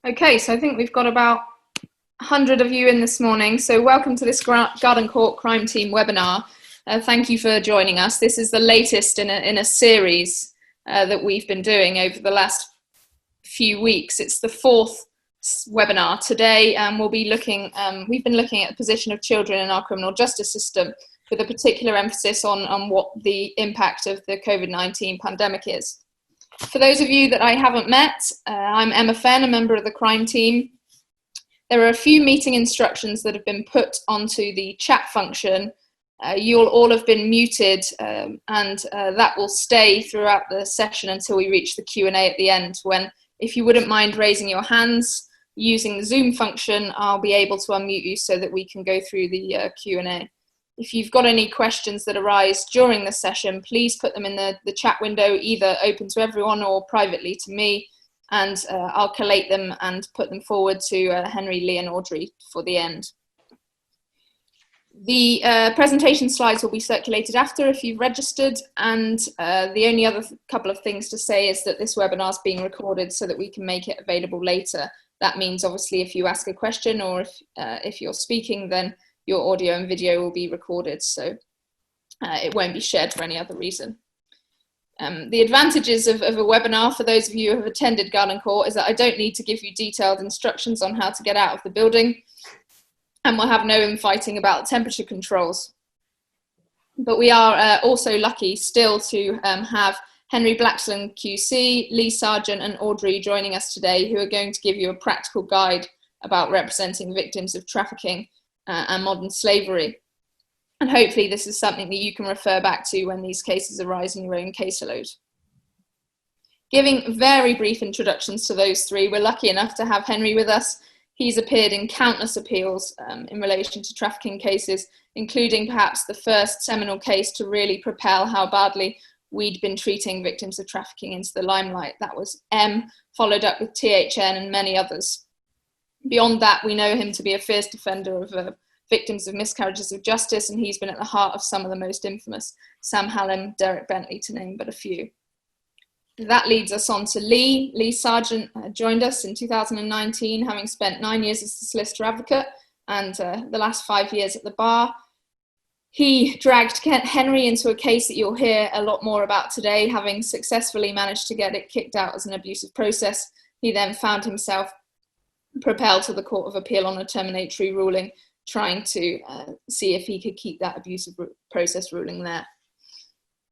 Okay, so I think we've got about 100 of you in this morning. So welcome to this Garden Court Crime Team webinar. Thank you for joining us. This is the latest in a series that we've been doing over the last few weeks. It's the fourth webinar today, and we've been looking at the position of children in our criminal justice system with a particular emphasis on what the impact of the COVID-19 pandemic is. For those of you that I haven't met, I'm Emma Fenn, a member of the crime team. There are a few meeting instructions that have been put onto the chat function. You'll all have been muted, and that will stay throughout the session until we reach the Q&A at the end, when, if you wouldn't mind raising your hands using the Zoom function, I'll be able to unmute you so that we can go through the Q&A. If you've got any questions that arise during the session, please put them in the chat window, either open to everyone or privately to me, and I'll collate them and put them forward to Henry, Lee and Audrey for the end. The presentation slides will be circulated after if you've registered, and the only other couple of things to say is that this webinar is being recorded so that we can make it available later. That means obviously if you ask a question or if you're speaking, then your audio and video will be recorded, so it won't be shared for any other reason. The advantages of a webinar for those of you who have attended Garden Court is that I don't need to give you detailed instructions on how to get out of the building, and we'll have no infighting about temperature controls. But we are also lucky still to have Henry Blackson QC, Lee Sargent and Audrey joining us today, who are going to give you a practical guide about representing victims of trafficking and modern slavery. And hopefully this is something that you can refer back to when these cases arise in your own caseload. Giving very brief introductions to those three, we're lucky enough to have Henry with us. He's appeared in countless appeals in relation to trafficking cases, including perhaps the first seminal case to really propel how badly we'd been treating victims of trafficking into the limelight. That was M, followed up with THN and many others. Beyond that, we know him to be a fierce defender of victims of miscarriages of justice, and he's been at the heart of some of the most infamous, Sam Hallam, Derek Bentley, to name but a few. That leads us on to Lee. Lee Sargent joined us in 2019, having spent 9 years as a solicitor advocate and the last 5 years at the bar. He dragged Henry into a case that you'll hear a lot more about today, having successfully managed to get it kicked out as an abusive process. He then found himself propelled to the Court of Appeal on a terminatory ruling, trying to see if he could keep that abusive process ruling there.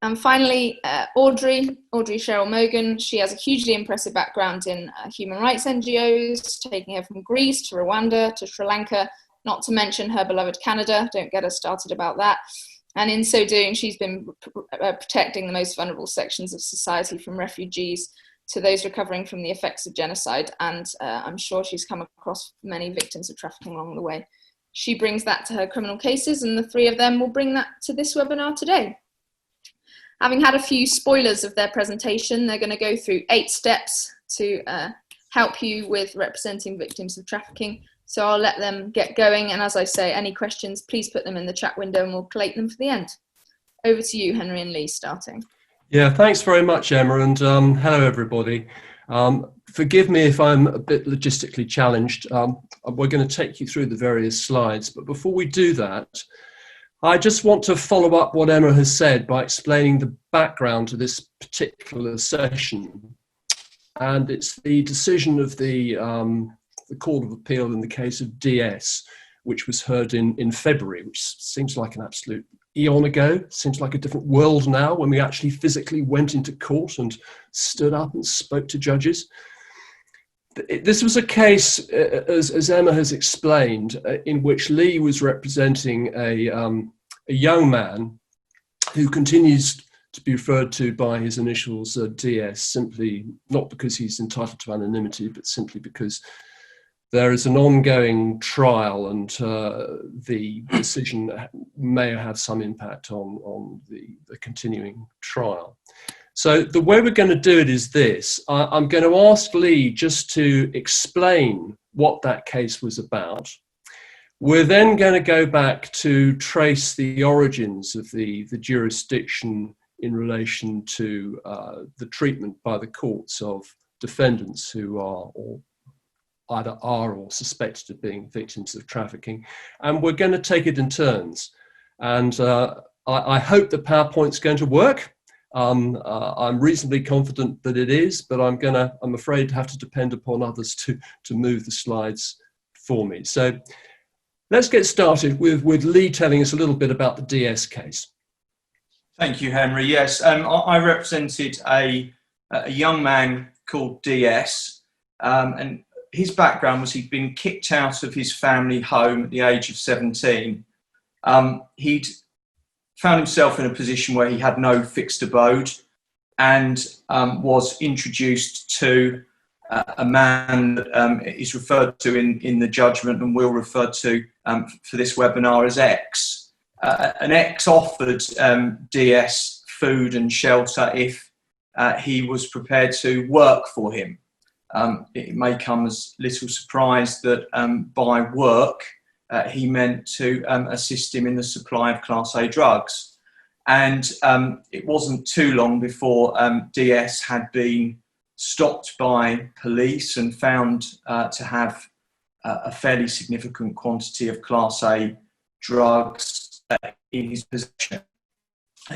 And finally, Audrey Cheryl Mogan. She has a hugely impressive background in human rights NGOs, taking her from Greece to Rwanda to Sri Lanka, not to mention her beloved Canada. Don't get us started about that. And in so doing, she's been protecting the most vulnerable sections of society, from refugees to those recovering from the effects of genocide, and I'm sure she's come across many victims of trafficking along the way. She brings that to her criminal cases, and the three of them will bring that to this webinar today. Having had a few spoilers of their presentation, they're going to go through 8 steps to help you with representing victims of trafficking. So I'll let them get going, and as I say, any questions, please put them in the chat window and we'll collate them for the end. Over to you, Henry and Lee, starting. Yeah, thanks very much, Emma, and hello, everybody. Forgive me if I'm a bit logistically challenged. We're going to take you through the various slides, but before we do that, I just want to follow up what Emma has said by explaining the background to this particular session. And it's the decision of the Court of Appeal in the case of DS, which was heard in February, which seems like an absolute eon ago. Seems like a different world now, when we actually physically went into court and stood up and spoke to judges. This was a case, as Emma has explained, in which Lee was representing a young man who continues to be referred to by his initials DS, simply not because he's entitled to anonymity, but simply because there is an ongoing trial, and the decision may have some impact on the continuing trial. So the way we're going to do it is this. I'm going to ask Lee just to explain what that case was about. We're then going to go back to trace the origins of the jurisdiction in relation to the treatment by the courts of defendants who are, or either are or suspected of being victims of trafficking. And we're going to take it in turns. And I hope the PowerPoint's going to work. I'm reasonably confident that it is, but I'm afraid to have to depend upon others to move the slides for me. So let's get started with Lee telling us a little bit about the DS case. Thank you, Henry. Yes, I represented a young man called DS, and his background was he'd been kicked out of his family home at the age of 17. He'd found himself in a position where he had no fixed abode and was introduced to a man that is referred to in the judgment and will refer to for this webinar as X. An X offered DS food and shelter if he was prepared to work for him. It may come as little surprise that by work, he meant to assist him in the supply of Class A drugs. And it wasn't too long before DS had been stopped by police and found to have a fairly significant quantity of Class A drugs in his possession.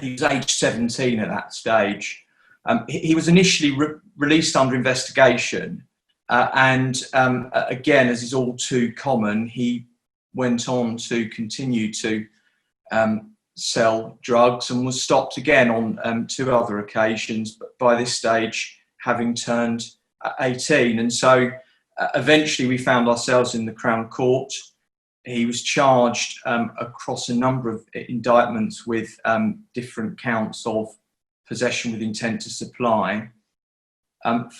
He was aged 17 at that stage. He was initially released under investigation and again, as is all too common, he went on to continue to sell drugs and was stopped again on 2 other occasions, but by this stage having turned 18. And so eventually we found ourselves in the Crown Court. He was charged across a number of indictments with different counts of possession with intent to supply.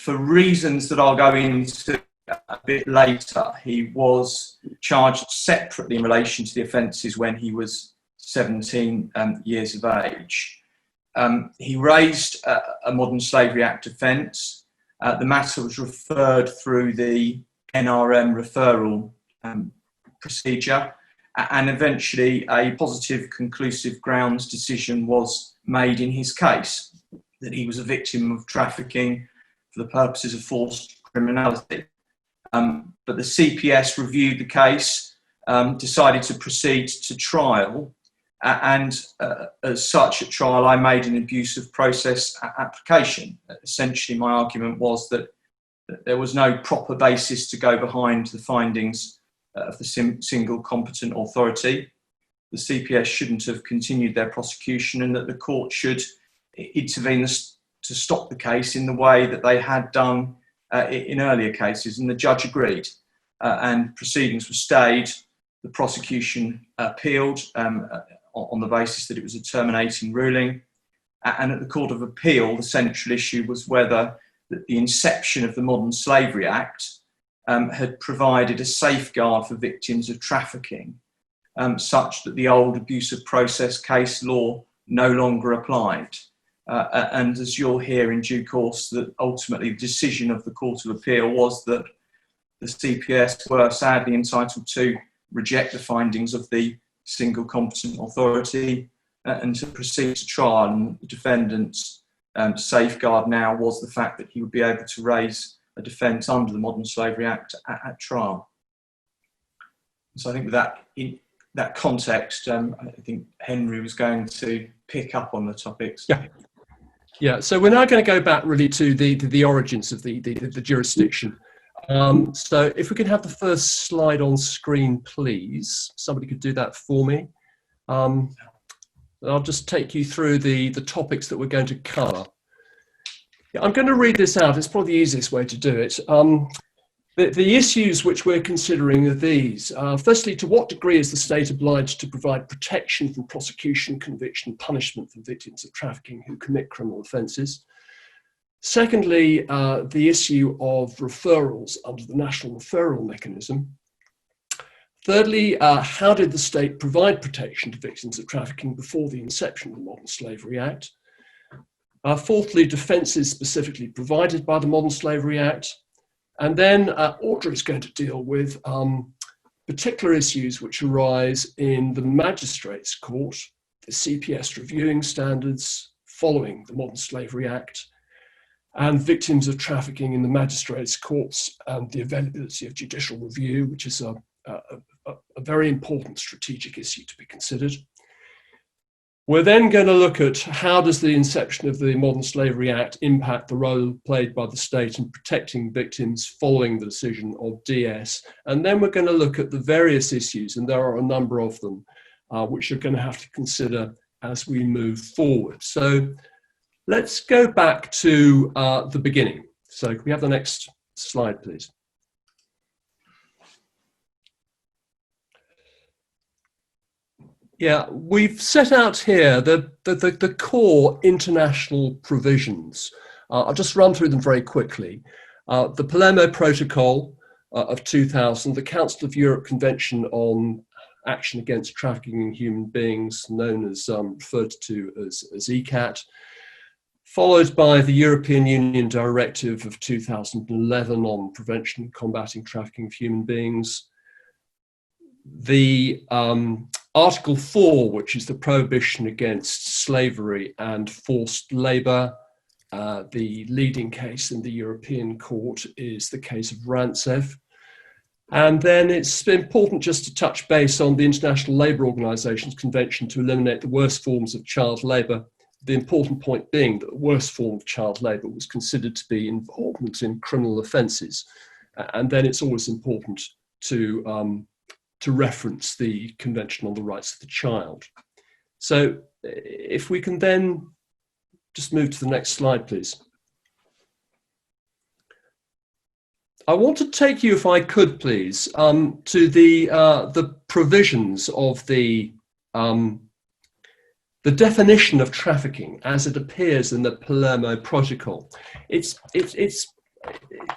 For reasons that I'll go into a bit later, he was charged separately in relation to the offences when he was 17 years of age. He raised a Modern Slavery Act offence. The matter was referred through the NRM referral procedure, and eventually a positive conclusive grounds decision was made in his case that he was a victim of trafficking for the purposes of forced criminality. But the CPS reviewed the case, decided to proceed to trial, and as such at trial I made an abuse of process application. Essentially my argument was that there was no proper basis to go behind the findings of the single competent authority. The CPS shouldn't have continued their prosecution, and that the court should intervene to stop the case in the way that they had done in earlier cases, and the judge agreed, and proceedings were stayed. The prosecution appealed on the basis that it was a terminating ruling, and at the Court of Appeal the central issue was whether the inception of the Modern Slavery Act had provided a safeguard for victims of trafficking, such that the old abuse of process case law no longer applied. And as you'll hear in due course, that ultimately the decision of the Court of Appeal was that the CPS were sadly entitled to reject the findings of the single competent authority and to proceed to trial. And the defendant's safeguard now was the fact that he would be able to raise a defence under the Modern Slavery Act at trial. So I think with that, in that context, I think Henry was going to pick up on the topics. Yeah. So we're now going to go back really to the origins of the jurisdiction. So if we could have the first slide on screen, please. Somebody could do that for me. I'll just take you through the topics that we're going to cover. I'm going to read this out. It's probably the easiest way to do it. The issues which we're considering are these. Firstly, to what degree is the state obliged to provide protection from prosecution, conviction, punishment for victims of trafficking who commit criminal offences? Secondly, the issue of referrals under the National Referral Mechanism. Thirdly, how did the state provide protection to victims of trafficking before the inception of the Modern Slavery Act? Fourthly, defences specifically provided by the Modern Slavery Act. And then Audra is going to deal with particular issues which arise in the Magistrates' Court, the CPS reviewing standards following the Modern Slavery Act, and victims of trafficking in the magistrates' courts, and the availability of judicial review, which is a very important strategic issue to be considered. We're then going to look at how does the inception of the Modern Slavery Act impact the role played by the state in protecting victims following the decision of DS. And then we're going to look at the various issues, and there are a number of them, which you're going to have to consider as we move forward. So let's go back to the beginning. So can we have the next slide, please? Yeah, we've set out here the core international provisions. I'll just run through them very quickly. The Palermo Protocol of 2000, the Council of Europe Convention on Action Against Trafficking in Human Beings, known as referred to as ECAT, followed by the European Union Directive of 2011 on prevention and combating trafficking of human beings. The Article 4, which is the prohibition against slavery and forced labour. The leading case in the European Court is the case of Rantsev. And then it's important just to touch base on the International Labour Organisation's Convention to eliminate the worst forms of child labour. The important point being that the worst form of child labour was considered to be involvement in criminal offences. And then it's always important to reference the Convention on the Rights of the Child. So if we can then just move to the next slide, please. I want to take you, if I could please, to the provisions of the definition of trafficking as it appears in the Palermo Protocol. It's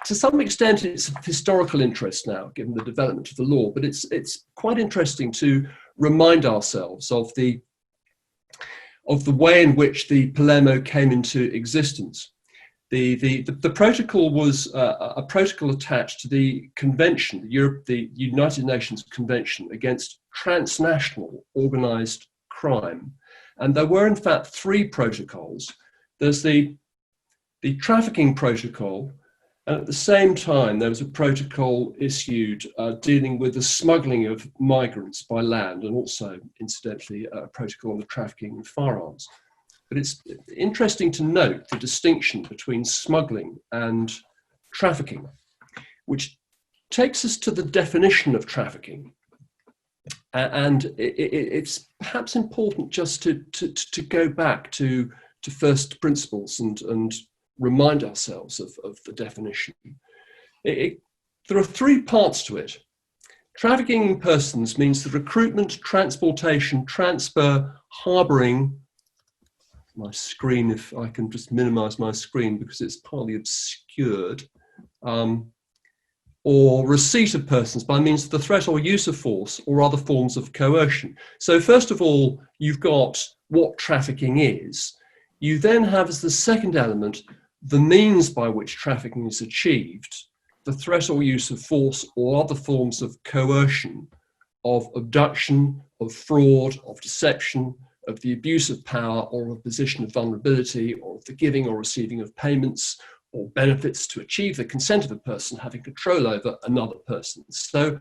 to some extent, it's of historical interest now, given the development of the law, but it's quite interesting to remind ourselves of the way in which the Palermo came into existence. The protocol was a protocol attached to the convention, the United Nations Convention against transnational organized crime. And there were in fact 3 protocols. There's the trafficking protocol, and at the same time, there was a protocol issued dealing with the smuggling of migrants by land, and also, incidentally, a protocol on the trafficking in firearms. But it's interesting to note the distinction between smuggling and trafficking, which takes us to the definition of trafficking. And it's perhaps important just to go back to first principles and remind ourselves of the definition. There are 3 parts to it. Trafficking in persons means the recruitment, transportation, transfer, harbouring, my screen, if I can just minimise my screen because it's partly obscured, or receipt of persons by means of the threat or use of force or other forms of coercion. So first of all, you've got what trafficking is. You then have as the second element the means by which trafficking is achieved, the threat or use of force or other forms of coercion, of abduction, of fraud, of deception, of the abuse of power or of a position of vulnerability, or of the giving or receiving of payments or benefits to achieve the consent of a person having control over another person. So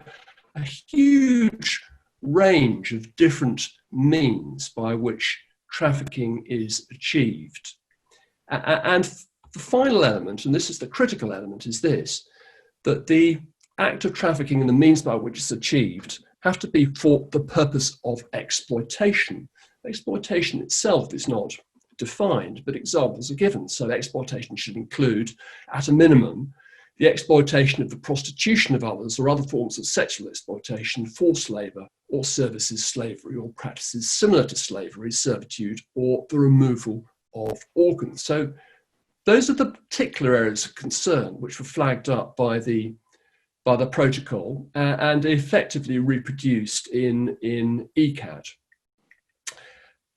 a huge range of different means by which trafficking is achieved. And the final element, and this is the critical element, is this, that the act of trafficking and the means by which it's achieved have to be for the purpose of exploitation. Exploitation itself is not defined, but examples are given. So exploitation should include, at a minimum, the exploitation of the prostitution of others or other forms of sexual exploitation, forced labour, or services slavery, or practices similar to slavery, servitude, or the removal of organs. So those are the particular areas of concern which were flagged up by the protocol and effectively reproduced in ECAT.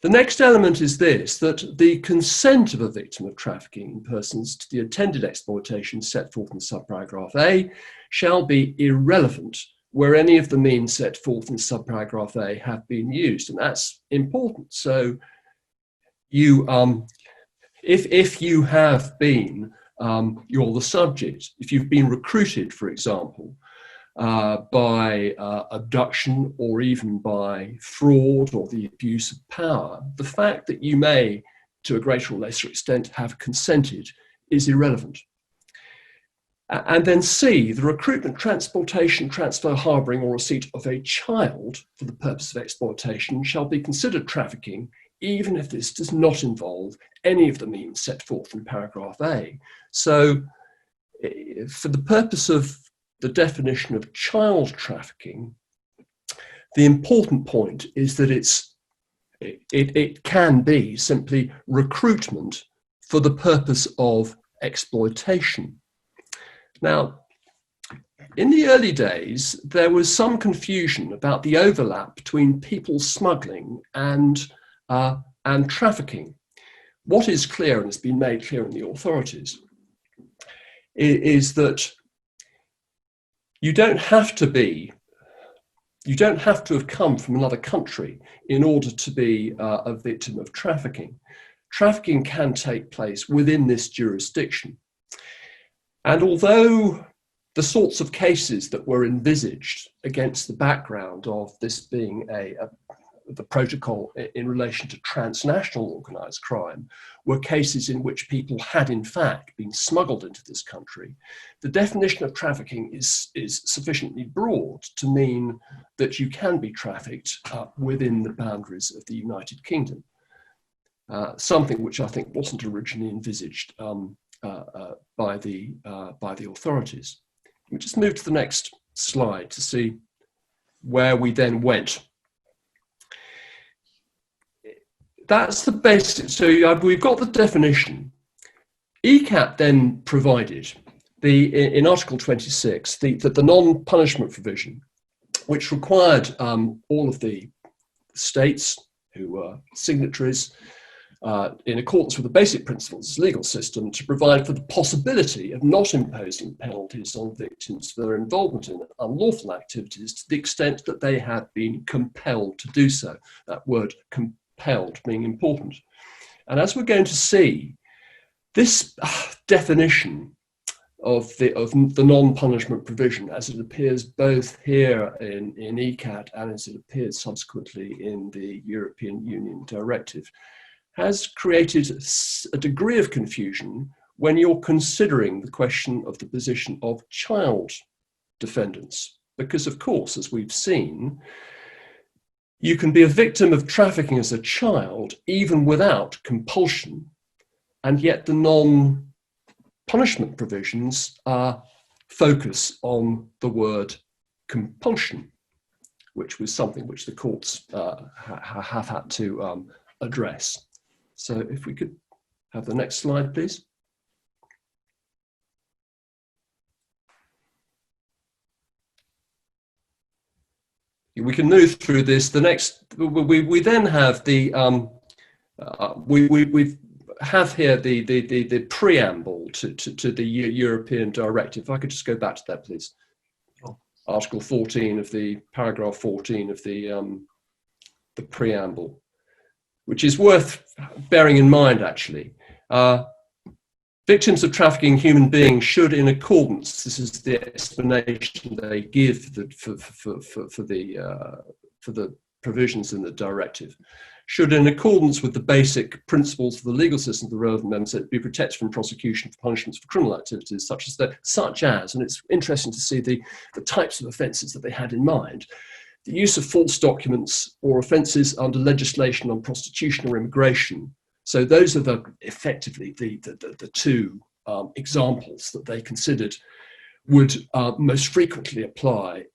The next element is this, that the consent of a victim of trafficking in persons to the intended exploitation set forth in subparagraph A shall be irrelevant where any of the means set forth in subparagraph A have been used. And that's important. So you, if you have been you're the subject. If you've been recruited, for example, by abduction or even by fraud or the abuse of power, the fact that you may, to a greater or lesser extent, have consented is irrelevant. And then C, the recruitment, transportation, transfer, harbouring or receipt of a child for the purpose of exploitation shall be considered trafficking, even if this does not involve any of the means set forth in paragraph A. So for the purpose of the definition of child trafficking, the important point is that it can be simply recruitment for the purpose of exploitation. Now, in the early days, there was some confusion about the overlap between people smuggling and trafficking. What is clear, and has been made clear in the authorities, is that you don't have to have come from another country in order to be a victim of trafficking. Trafficking can take place within this jurisdiction. And although the sorts of cases that were envisaged against the background of this being the protocol in relation to transnational organised crime were cases in which people had in fact been smuggled into this country, the definition of trafficking is sufficiently broad to mean that you can be trafficked within the boundaries of the United Kingdom. Something which I think wasn't originally envisaged by the authorities. We just move to the next slide to see where we then went. That's the basic. So we've got the definition. ECAT then provided in Article 26 the non-punishment provision, which required all of the states who were signatories, in accordance with the basic principles of the legal system, to provide for the possibility of not imposing penalties on victims for their involvement in unlawful activities to the extent that they had been compelled to do so. That word compelled being important. And as we're going to see, this definition of the non-punishment provision, as it appears both here in ECAT and as it appears subsequently in the European Union Directive, has created a degree of confusion when you're considering the question of the position of child defendants. Because of course, as we've seen, you can be a victim of trafficking as a child even without compulsion, and yet the non-punishment provisions focus on the word compulsion, which was something which the courts have had to address. So if we could have the next slide, please. We can move through this. The next, we then have the we have here the preamble to the European Directive. If I could just go back to that, please. Article 14 of the paragraph 14 of the preamble, which is worth bearing in mind, actually. Victims of trafficking human beings should, in accordance, this is the explanation they give for the provisions in the directive, should, in accordance with the basic principles of the legal system of the relevant member state, be protected from prosecution for punishments for criminal activities such as, and it's interesting to see the types of offences that they had in mind. The use of false documents or offences under legislation on prostitution or immigration. So those are effectively the two examples that they considered would most frequently apply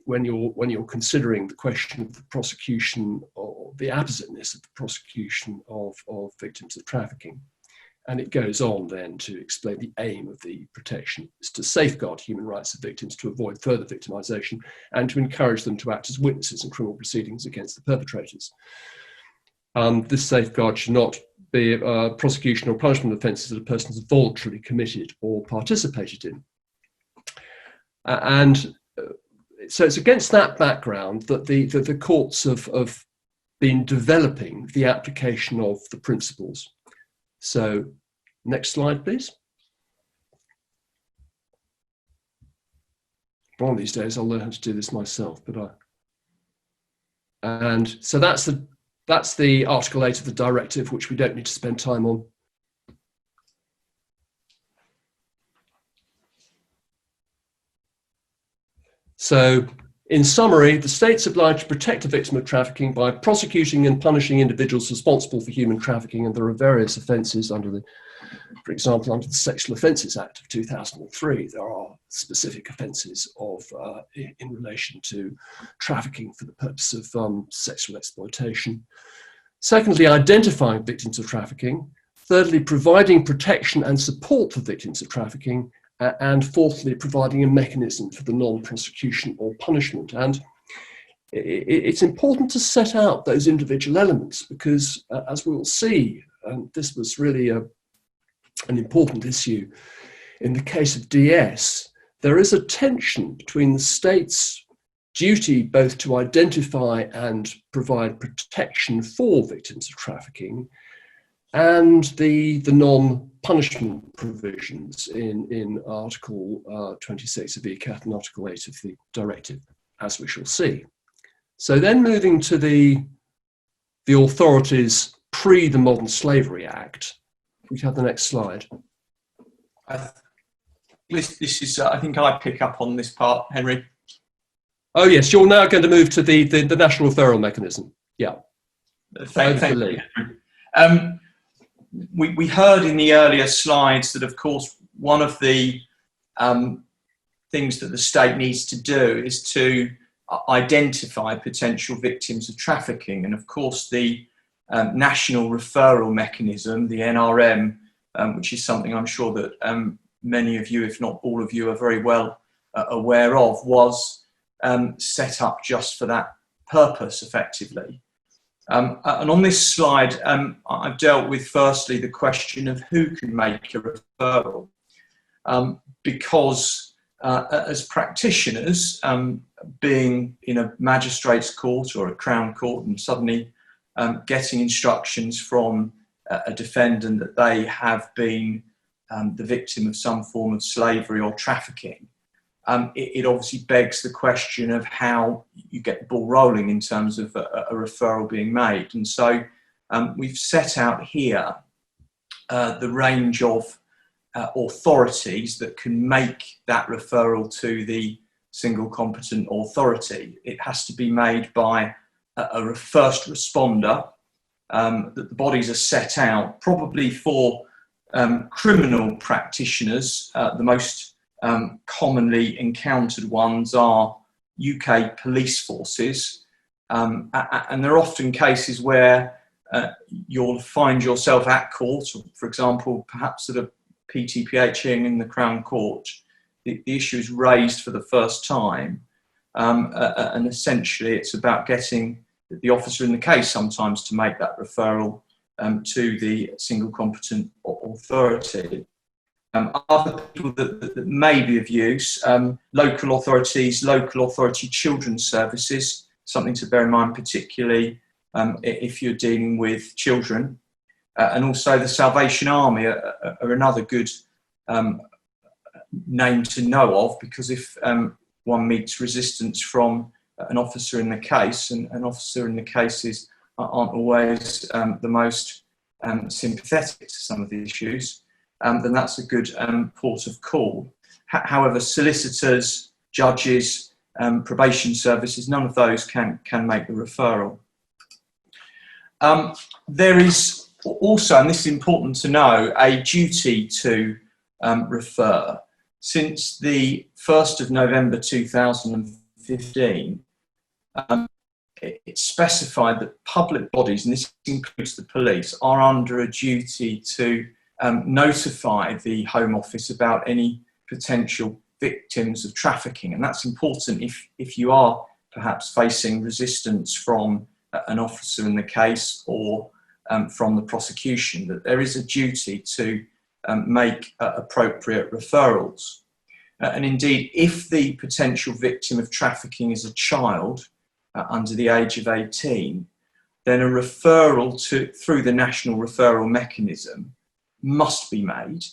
when you're considering the question of the prosecution or the appositeness of the prosecution of victims of trafficking. And it goes on then to explain the aim of the protection is to safeguard human rights of victims, to avoid further victimization, and to encourage them to act as witnesses in criminal proceedings against the perpetrators. This safeguard should not be prosecution or punishment offences that a person has voluntarily committed or participated in. So it's against that background that the courts have been developing the application of the principles. So next slide, please. one of these days I'll learn how to do this myself. And so that's the Article 8 of the Directive, which we don't need to spend time on. So, in summary, the state's obliged to protect a victim of trafficking by prosecuting and punishing individuals responsible for human trafficking, and there are various offences under for example, under the Sexual Offences Act of 2003, there are specific offences in relation to trafficking for the purpose of sexual exploitation. Secondly, identifying victims of trafficking. Thirdly, providing protection and support for victims of trafficking. And fourthly, providing a mechanism for the non-prosecution or punishment. And it's important to set out those individual elements because, as we will see, this was really an important issue in the case of DS, there is a tension between the state's duty both to identify and provide protection for victims of trafficking and the non-punishment provisions in Article 26 of ECAT and Article 8 of the Directive, as we shall see. So then moving to the authorities pre the Modern Slavery Act, we can have the next slide. This is, I think I pick up on this part, Henry. Oh yes, you're now going to move to the National Referral Mechanism. Yeah. Thank you. We heard in the earlier slides that, of course, one of the things that the state needs to do is to identify potential victims of trafficking. And of course, the National Referral Mechanism, the NRM, which is something I'm sure that many of you, if not all of you, are very well aware of, was set up just for that purpose, effectively. And on this slide, I've dealt with, firstly, the question of who can make a referral. Because as practitioners, being in a magistrate's court or a Crown Court and suddenly getting instructions from a defendant that they have been the victim of some form of slavery or trafficking, it obviously begs the question of how you get the ball rolling in terms of a referral being made. And so we've set out here the range of authorities that can make that referral to the single competent authority. It has to be made by a first responder, that the bodies are set out probably for criminal practitioners. The most commonly encountered ones are UK police forces, and there are often cases where you'll find yourself at court, for example, perhaps at a PTPH hearing in the Crown Court. The issue is raised for the first time, and essentially it's about getting the officer in the case sometimes to make that referral to the single competent authority. Other people that may be of use, local authorities, local authority children's services, something to bear in mind particularly if you're dealing with children, and also the Salvation Army are another good name to know of, because if one meets resistance from an officer in the case, and an officer in the cases aren't always the most sympathetic to some of the issues, then that's a good port of call. However, solicitors, judges, probation services, none of those can make the referral. There is also, and this is important to know, a duty to refer. Since the 1st of November 2015, it's specified that public bodies, and this includes the police, are under a duty to notify the Home Office about any potential victims of trafficking. And that's important if you are perhaps facing resistance from an officer in the case or from the prosecution, that there is a duty to make appropriate referrals. And indeed, if the potential victim of trafficking is a child under the age of 18, then a referral through the National Referral Mechanism must be made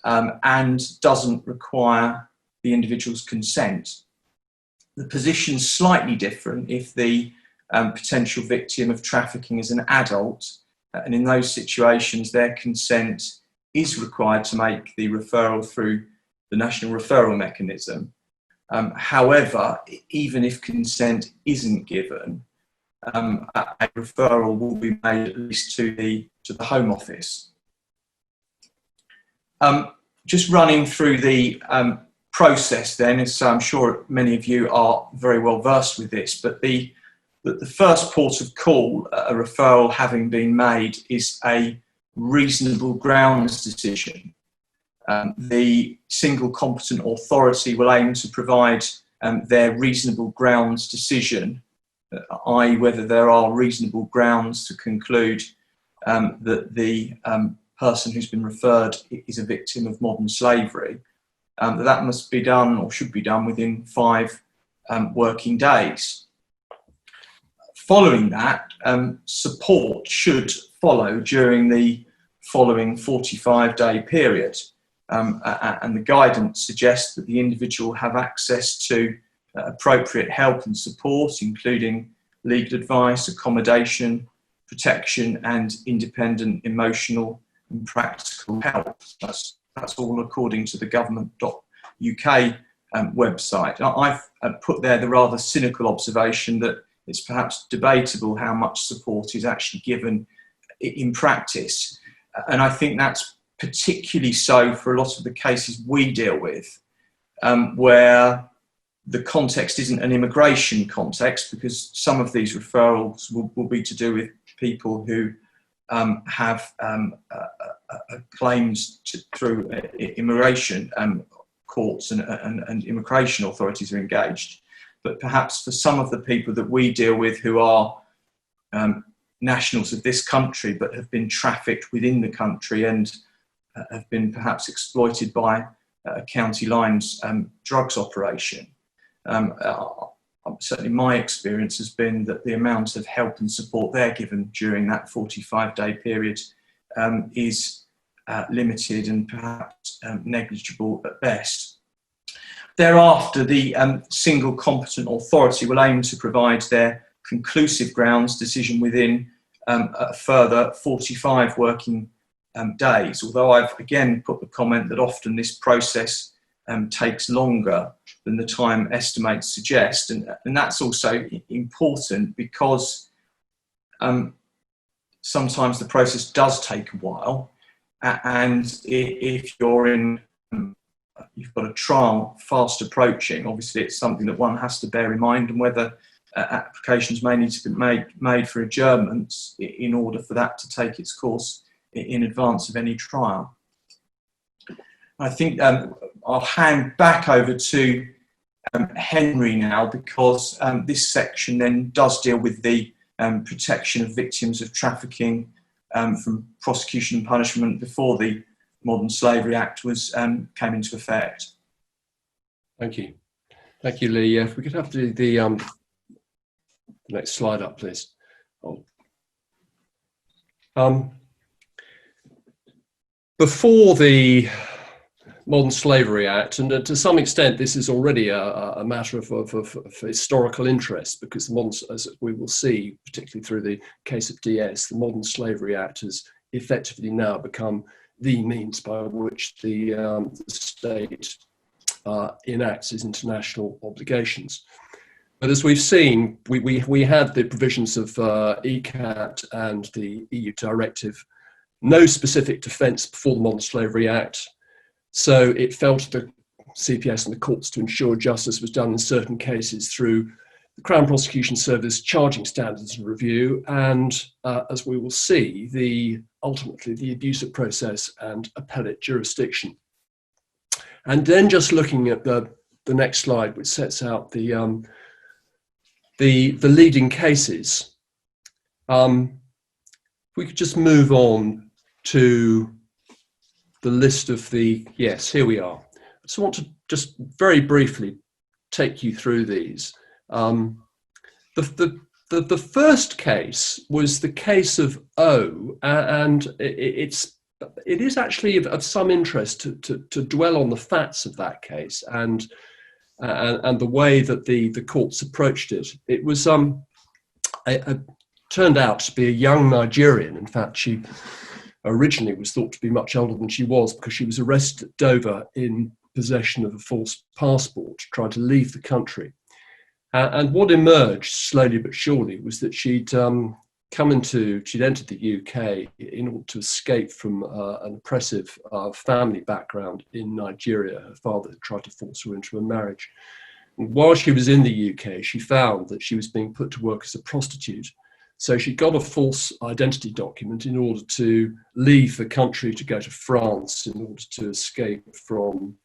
and doesn't require the individual's consent. The position's slightly different if the potential victim of trafficking is an adult, and in those situations their consent is required to make the referral through the National Referral Mechanism. However, even if consent isn't given, a referral will be made at least to the Home Office. Just running through the process then, as I'm sure many of you are very well versed with this, but the first port of call, a referral having been made, is a reasonable grounds decision. The single competent authority will aim to provide their reasonable grounds decision, i.e. whether there are reasonable grounds to conclude that the person who's been referred is a victim of modern slavery. That must be done, or should be done, within 5 working days. Following that, support should follow during the following 45-day period. And the guidance suggests that the individual have access to appropriate help and support, including legal advice, accommodation, protection, and independent emotional and practical help. That's all according to the government.uk website. I've put there the rather cynical observation that it's perhaps debatable how much support is actually given in practice. And I think that's particularly so for a lot of the cases we deal with, where the context isn't an immigration context, because some of these referrals will be to do with people who have claims through immigration courts and immigration authorities are engaged. But perhaps for some of the people that we deal with who are nationals of this country but have been trafficked within the country and have been perhaps exploited by a county lines drugs operation, certainly my experience has been that the amount of help and support they're given during that 45-day period is limited and perhaps negligible at best. Thereafter, the single competent authority will aim to provide their conclusive grounds decision within a further 45 working days, although I've again put the comment that often this process takes longer than the time estimates suggest, and that's also important because sometimes the process does take a while, and if you're in you've got a trial fast approaching, obviously it's something that one has to bear in mind, and whether applications may need to be made for adjournments in order for that to take its course in advance of any trial. I think I'll hand back over to Henry now, because this section then does deal with the protection of victims of trafficking from prosecution and punishment before the Modern Slavery Act was came into effect. Thank you. Thank you, Lee. If we could have the next slide up, please. Before the Modern Slavery Act, and to some extent this is already a matter of historical interest, because the modern, as we will see, particularly through the case of DS, the Modern Slavery Act has effectively now become the means by which the state enacts its international obligations. But as we've seen, we had the provisions of ECAT and the EU Directive, no specific defence before the Modern Slavery Act, so it fell to the CPS and the courts to ensure justice was done in certain cases through the Crown Prosecution Service charging standards and review, and as we will see, ultimately the abuse of process and appellate jurisdiction. And then just looking at the next slide, which sets out the leading cases. We could just move on to the list of yes, here we are. I just want to just very briefly take you through these. The first case was the case of O, and it is actually of some interest to dwell on the facts of that case and and the way that the courts approached it. It was turned out to be a young Nigerian. In fact, she originally was thought to be much older than she was, because she was arrested at Dover in possession of a false passport, trying to leave the country. And what emerged slowly but surely was that she'd entered the UK in order to escape from an oppressive family background in Nigeria. Her father had tried to force her into a marriage. And while she was in the UK, she found that she was being put to work as a prostitute. So she got a false identity document in order to leave the country, to go to France in order to escape from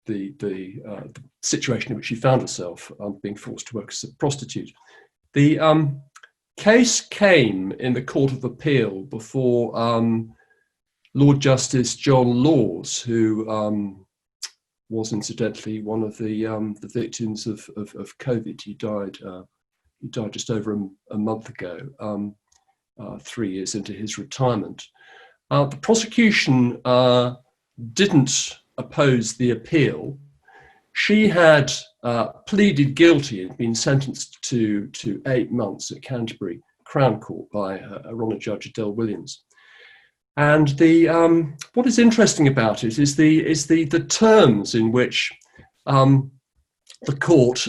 the situation in which she found herself, being forced to work as a prostitute. The case came in the Court of Appeal before Lord Justice John Laws, who was incidentally one of the victims of COVID. He died just over a month ago, 3 years into his retirement. The prosecution didn't oppose the appeal. She had pleaded guilty and been sentenced to 8 months at Canterbury Crown Court by Honourable Judge Adele Williams. And what is interesting about it is the terms in which the court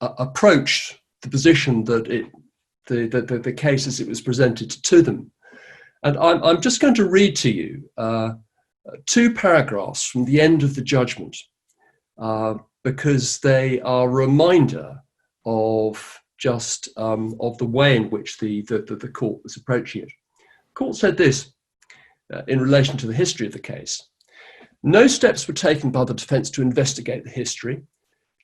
approached the position that the case as it was presented to them. And I'm just going to read to you 2 paragraphs from the end of the judgment, because they are a reminder of just of the way in which the court was approaching it. The court said this in relation to the history of the case: no steps were taken by the defence to investigate the history.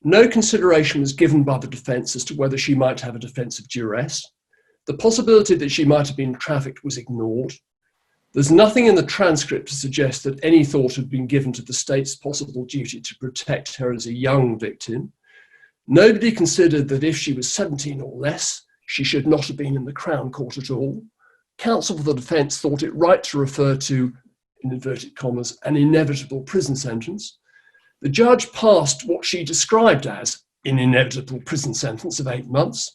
No consideration was given by the defence as to whether she might have a defence of duress. The possibility that she might have been trafficked was ignored. There's nothing in the transcript to suggest that any thought had been given to the state's possible duty to protect her as a young victim. Nobody considered that if she was 17 or less, she should not have been in the Crown Court at all. Counsel for the defence thought it right to refer to, in inverted commas, an inevitable prison sentence. The judge passed what she described as an inevitable prison sentence of 8 months.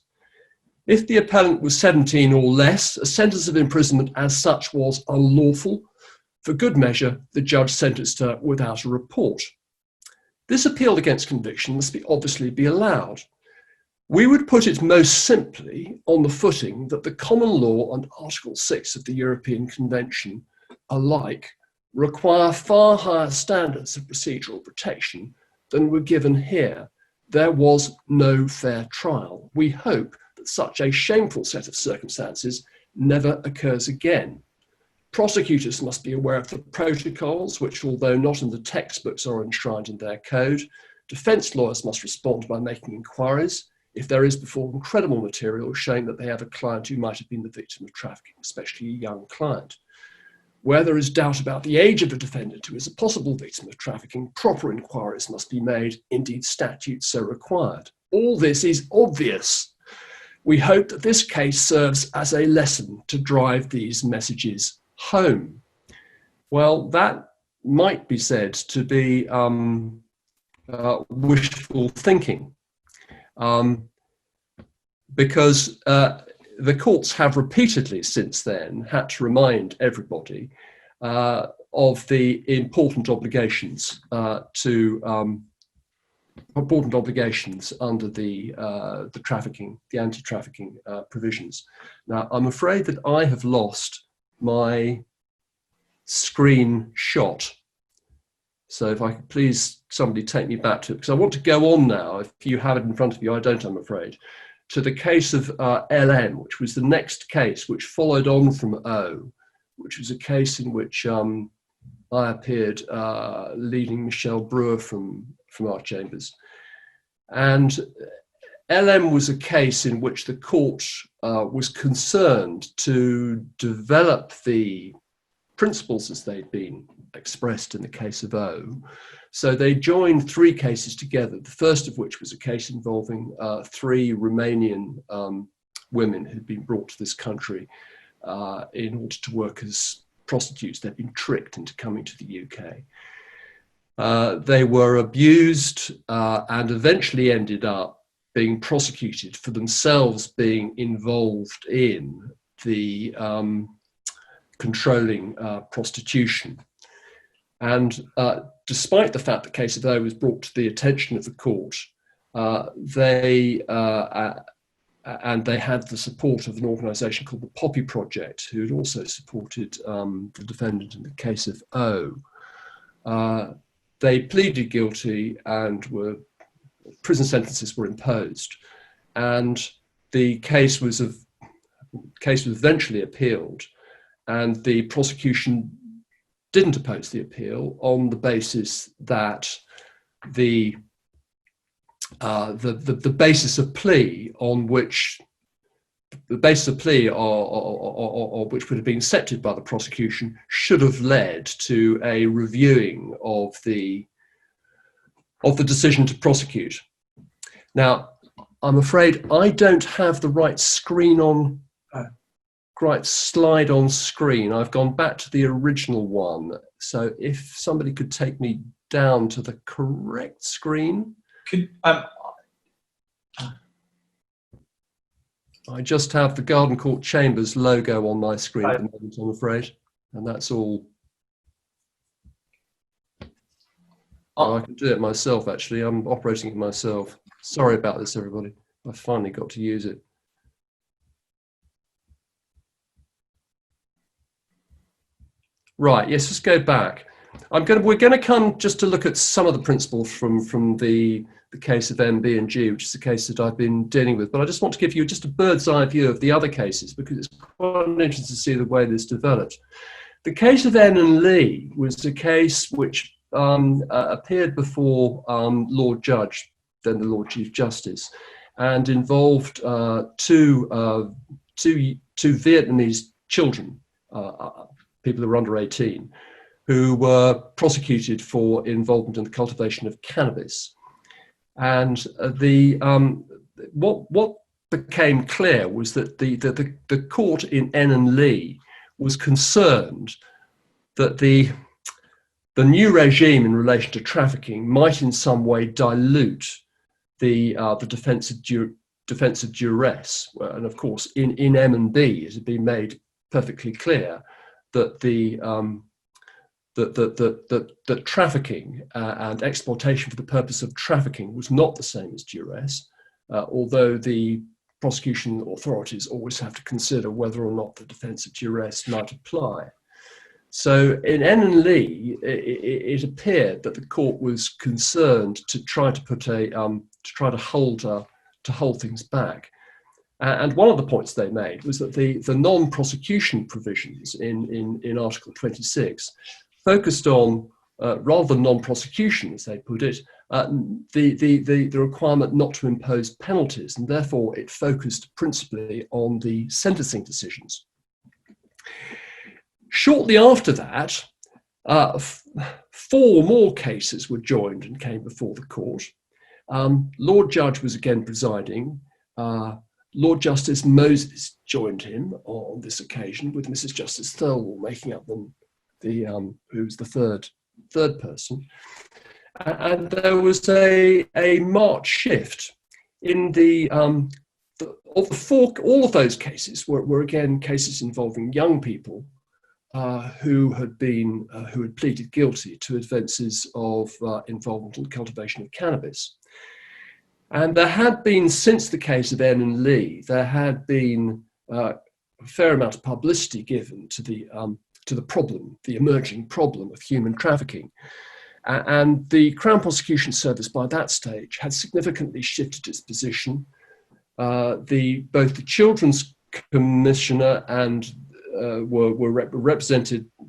If the appellant was 17 or less, a sentence of imprisonment as such was unlawful. For good measure, the judge sentenced her without a report. This appeal against conviction must obviously be allowed. We would put it most simply on the footing that the common law and Article 6 of the European Convention alike require far higher standards of procedural protection than were given here. There was no fair trial. We hope that such a shameful set of circumstances never occurs again. Prosecutors must be aware of the protocols, which, although not in the textbooks, are enshrined in their code. Defence lawyers must respond by making inquiries if there is before them credible material showing that they have a client who might have been the victim of trafficking, especially a young client. Where there is doubt about the age of the defendant who is a possible victim of trafficking, proper inquiries must be made, indeed statutes so required. All this is obvious. We hope that this case serves as a lesson to drive these messages home. Well, that might be said to be wishful thinking, because the courts have repeatedly since then had to remind everybody of the important obligations under the trafficking, the anti-trafficking provisions. Now, I'm afraid that I have lost my screen shot. So if I could please somebody take me back to it, because I want to go on now. If you have it in front of you, I don't, I'm afraid, to the case of LM, which was the next case which followed on from O, which was a case in which I appeared leading Michelle Brewer from our chambers. And LM was a case in which the court was concerned to develop the principles as they'd been expressed in the case of O. So they joined 3 cases together, the first of which was a case involving 3 Romanian women who'd been brought to this country in order to work as prostitutes. They'd been tricked into coming to the UK. They were abused and eventually ended up being prosecuted for themselves being involved in the controlling prostitution. And despite the fact that case of O was brought to the attention of the court, they had the support of an organisation called the Poppy Project, who had also supported the defendant in the case of O. They pleaded guilty and prison sentences were imposed, and the case was eventually appealed, and the prosecution didn't oppose the appeal on the basis that the basis of plea on which which would have been accepted by the prosecution should have led to a reviewing of the decision to prosecute. Now, I'm afraid I don't have the right slide on screen. I've gone back to the original one. So if somebody could take me down to the correct screen. I just have the Garden Court Chambers logo on my screen at the moment, I'm afraid, and that's all. Oh, I can do it myself, actually. I'm operating it myself. Sorry about this, everybody. I finally got to use it. Right, yes, let's go back. We're going to come just to look at some of the principles from the case of M, B, and G, which is the case that I've been dealing with. But I just want to give you just a bird's eye view of the other cases, because it's quite interesting to see the way this developed. The case of N and Lee was a case which appeared before Lord Judge, then the Lord Chief Justice, and involved two Vietnamese children, people who were under 18, who were prosecuted for involvement in the cultivation of cannabis. And what became clear was that the court in N and Lee was concerned that the new regime in relation to trafficking might in some way dilute the defence of duress. And of course, in M and B, it had been made perfectly clear that that trafficking and exploitation for the purpose of trafficking was not the same as duress, although the prosecution authorities always have to consider whether or not the defence of duress might apply. So in N and Lee, it appeared that the court was concerned to try to put to hold things back. And one of the points they made was that the non-prosecution provisions in Article 26 focused on, rather than non-prosecution, as they put it, the requirement not to impose penalties, and therefore it focused principally on the sentencing decisions. Shortly after that, 4 more cases were joined and came before the court. Lord Judge was again presiding. Lord Justice Moses joined him on this occasion, with Mrs. Justice Thirlwall making up who's the third person. And there was a marked shift in all of those cases were again cases involving young people who had pleaded guilty to offences of involvement in the cultivation of cannabis. And there had been, since the case of N and Lee, there had been a fair amount of publicity given to the problem, the emerging problem of human trafficking. And the Crown Prosecution Service by that stage had significantly shifted its position. Both the Children's Commissioner and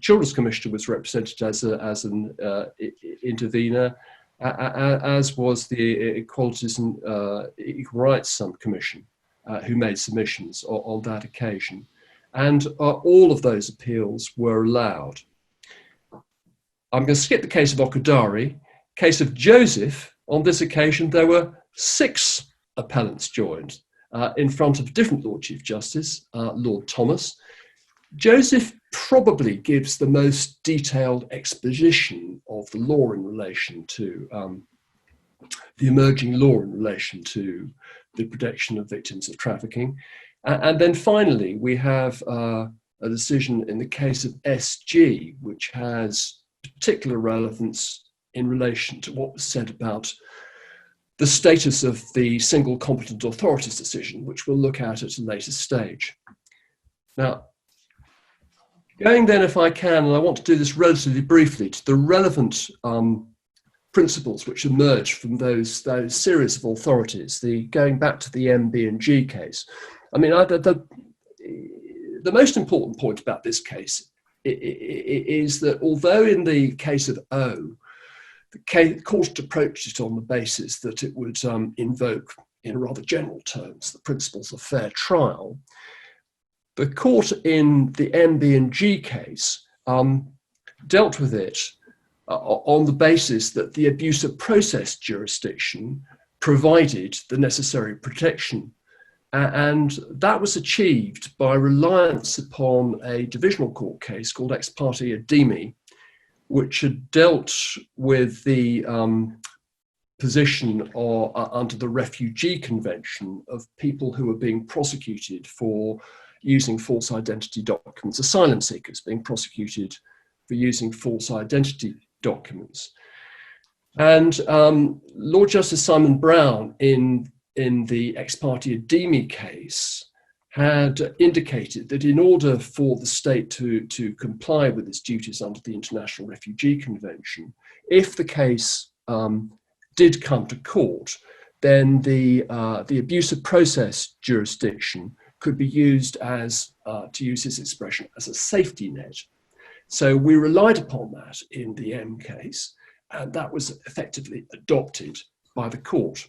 Children's Commissioner was represented as an intervener, as was the Equalities and Equal Rights Commission, who made submissions on that occasion. And all of those appeals were allowed. I'm going to skip the case of Okudari. Case of Joseph, on this occasion, there were 6 appellants joined in front of a different Lord Chief Justice, Lord Thomas. Joseph probably gives the most detailed exposition of the law in relation to the emerging law in relation to the protection of victims of trafficking. And then finally, we have a decision in the case of SG, which has particular relevance in relation to what was said about the status of the single competent authorities decision, which we'll look at a later stage. Now, going then, if I can, and I want to do this relatively briefly, to the relevant principles which emerge from those series of authorities, going back to the M, B, and G case. I mean, the most important point about this case is that although in the case of O, the court approached it on the basis that it would invoke, in rather general terms, the principles of fair trial, the court in the M, B, and G case dealt with it on the basis that the abuse of process jurisdiction provided the necessary protection. And that was achieved by reliance upon a divisional court case called Ex parte Adimi, which had dealt with the position under the Refugee Convention of people who were being prosecuted for using false identity documents, asylum seekers being prosecuted for using false identity documents. And Lord Justice Simon Brown in the Ex parte Adimi case had indicated that in order for the state to comply with its duties under the International Refugee Convention, if the case did come to court, then the abuse of process jurisdiction could be used as, to use his expression, as a safety net. So we relied upon that in the M case, and that was effectively adopted by the court.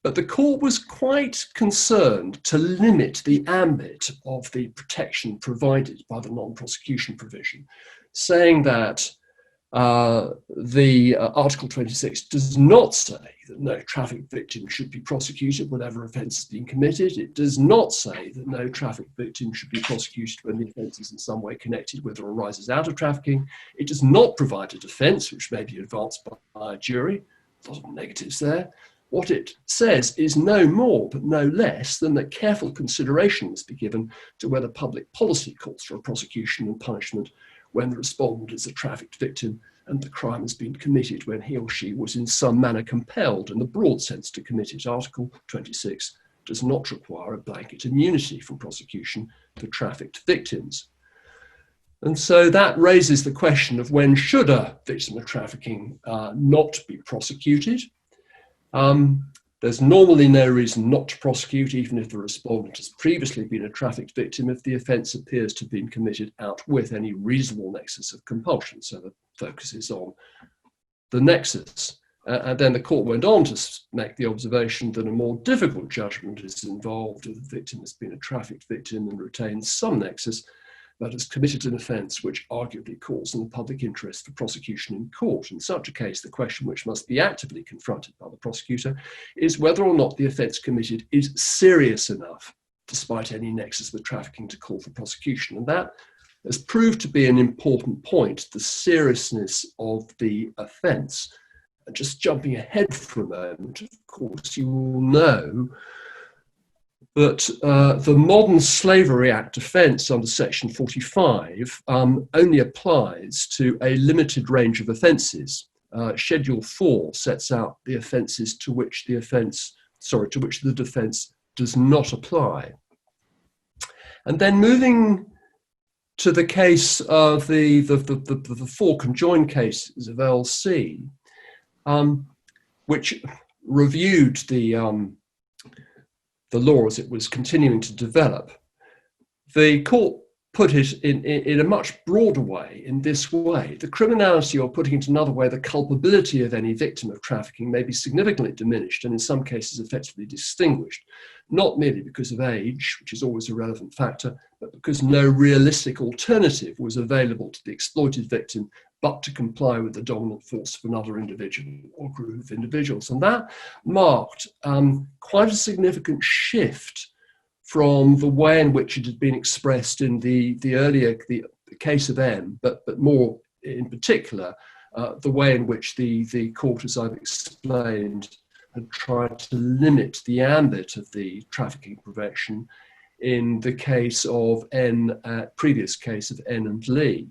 But the court was quite concerned to limit the ambit of the protection provided by the non-prosecution provision, saying that the Article 26 does not say that no traffic victim should be prosecuted whenever offence has been committed. It does not say that no traffic victim should be prosecuted when the offence is in some way connected with or arises out of trafficking. It does not provide a defence which may be advanced by a jury. A lot of negatives there. What it says is no more but no less than that careful consideration must be given to whether public policy calls for a prosecution and punishment when the respondent is a trafficked victim and the crime has been committed when he or she was in some manner compelled in the broad sense to commit it. Article 26 does not require a blanket immunity from prosecution for trafficked victims. And so that raises the question of when should a victim of trafficking not be prosecuted. There's normally no reason not to prosecute, even if the respondent has previously been a trafficked victim, if the offence appears to have been committed out with any reasonable nexus of compulsion. So the focus is on the nexus. And then the court went on to make the observation that a more difficult judgment is involved if the victim has been a trafficked victim and retains some nexus, but has committed an offence which arguably calls in the public interest for prosecution in court. In such a case, the question which must be actively confronted by the prosecutor is whether or not the offence committed is serious enough, despite any nexus with trafficking, to call for prosecution. And that has proved to be an important point, the seriousness of the offence. And just jumping ahead for a moment, of course, you will know that the Modern Slavery Act offence under Section 45 only applies to a limited range of offences. Schedule 4 sets out the offences to which the defence does not apply. And then moving to the case of the four conjoined cases of LC, which reviewed the law as it was continuing to develop, the court put it in a much broader way, in this way. The criminality, or putting it another way, the culpability of any victim of trafficking may be significantly diminished and in some cases effectively distinguished, not merely because of age, which is always a relevant factor, but because no realistic alternative was available to the exploited victim but to comply with the dominant force of another individual or group of individuals. And that marked quite a significant shift from the way in which it had been expressed in the case of M, but more in particular, the way in which the court, as I've explained, had tried to limit the ambit of the trafficking prevention in the case of previous case of N and Lee.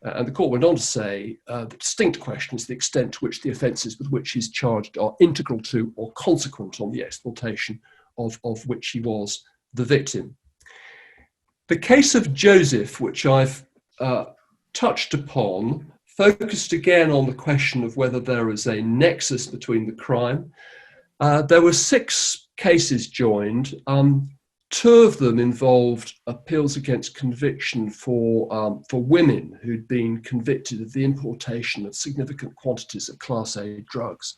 And the court went on to say the distinct question is the extent to which the offences with which he's charged are integral to or consequent on the exploitation of which he was the victim. The case of Joseph, which I've touched upon, focused again on the question of whether there is a nexus between the crime. There were 6 cases joined. 2 of them involved appeals against conviction for women who'd been convicted of the importation of significant quantities of Class A drugs.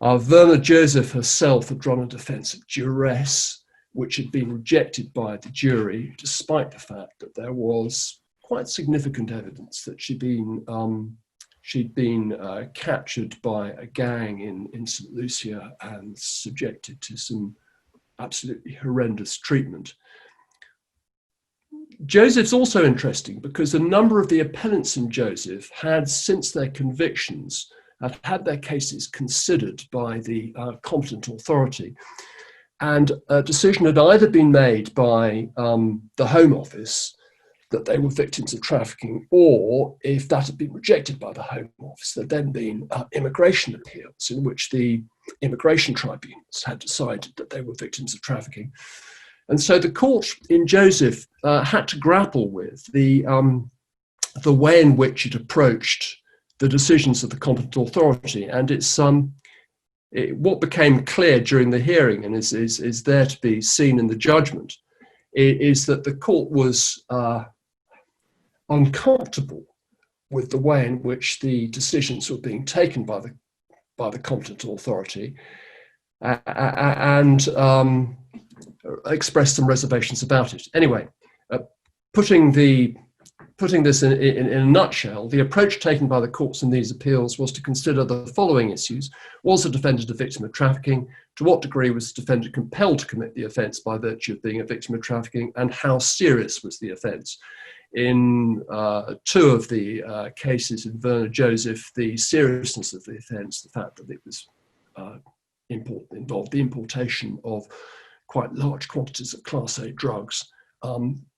Verna Joseph herself had run a defence of duress, which had been rejected by the jury, despite the fact that there was quite significant evidence that she'd been captured by a gang in St. Lucia and subjected to some absolutely horrendous treatment. Joseph's also interesting because a number of the appellants in Joseph had, since their convictions, had their cases considered by the competent authority, and a decision had either been made by the Home Office that they were victims of trafficking, or if that had been rejected by the Home Office, there'd then been immigration appeals in which the immigration tribunals had decided that they were victims of trafficking. And so the court in Joseph had to grapple with the way in which it approached the decisions of the competent authority. And it's what became clear during the hearing, and is there to be seen in the judgment, is that the court was uncomfortable with the way in which the decisions were being taken by the competent authority, and expressed some reservations about it. Anyway, putting this in a nutshell, the approach taken by the courts in these appeals was to consider the following issues. Was the defendant a victim of trafficking? To what degree was the defendant compelled to commit the offence by virtue of being a victim of trafficking? And how serious was the offence? In 2 of the cases in Verna Joseph, the seriousness of the offence, the fact that it was involved the importation of quite large quantities of Class A drugs,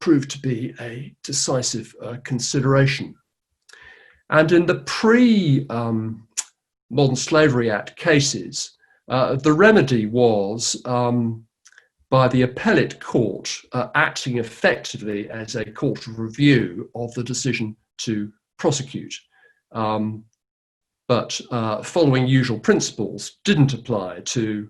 proved to be a decisive consideration. And in the pre-Modern Slavery Act cases, the remedy was by the appellate court acting effectively as a court of review of the decision to prosecute. But following usual principles, didn't apply to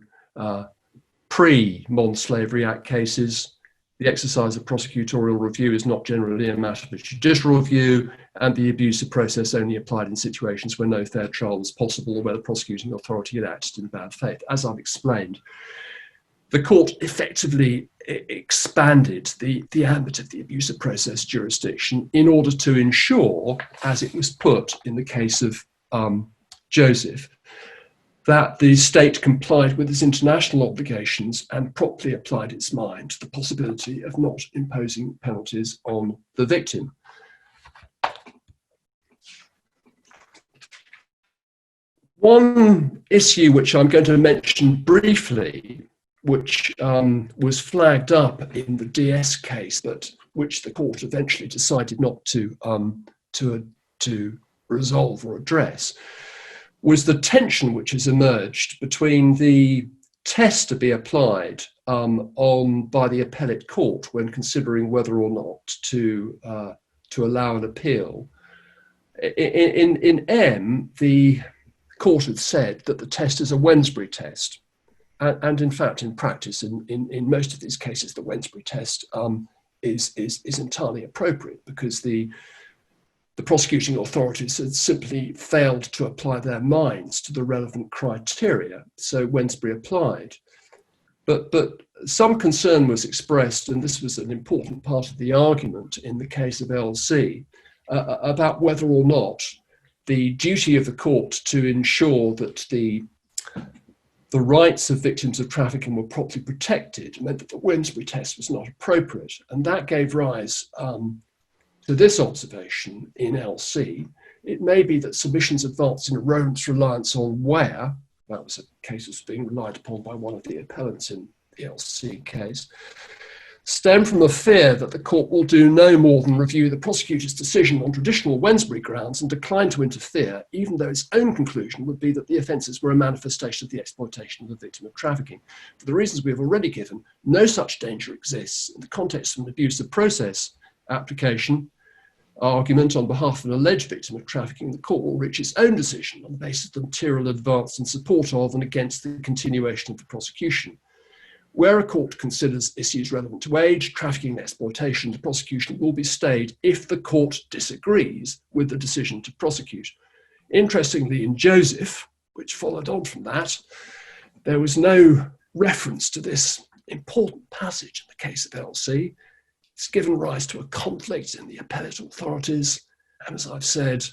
pre-Modern Slavery Act cases. The exercise of prosecutorial review is not generally a matter of judicial review, and the abuse of process only applied in situations where no fair trial was possible or where the prosecuting authority had acted in bad faith. As I've explained, the court effectively expanded the ambit of the abuse of process jurisdiction in order to ensure, as it was put in the case of Joseph, that the state complied with its international obligations and properly applied its mind to the possibility of not imposing penalties on the victim. One issue which I'm going to mention briefly, which was flagged up in the DS case, but which the court eventually decided not to resolve or address, was the tension which has emerged between the test to be applied by the appellate court when considering whether or not to allow an appeal. In M, the court had said that the test is a Wednesbury test. And in fact, in practice, in most of these cases, the Wednesbury test is entirely appropriate because the prosecuting authorities had simply failed to apply their minds to the relevant criteria, so Wednesbury applied. But some concern was expressed, and this was an important part of the argument in the case of LC, about whether or not the duty of the court to ensure that the the rights of victims of trafficking were properly protected meant that the Wensbury test was not appropriate. And that gave rise to this observation in LC. It may be that submissions advanced in erroneous reliance on where, that was a case that was being relied upon by one of the appellants in the LC case, stem from a fear that the court will do no more than review the prosecutor's decision on traditional Wensbury grounds and decline to interfere, even though its own conclusion would be that the offences were a manifestation of the exploitation of a victim of trafficking. For the reasons we have already given, no such danger exists in the context of an abuse of process application argument on behalf of an alleged victim of trafficking. The court will reach its own decision on the basis of the material advanced in support of and against the continuation of the prosecution. Where a court considers issues relevant to age, trafficking and exploitation, the prosecution will be stayed if the court disagrees with the decision to prosecute. Interestingly, in Joseph, which followed on from that, there was no reference to this important passage in the case of LC. It's given rise to a conflict in the appellate authorities, and as I've said,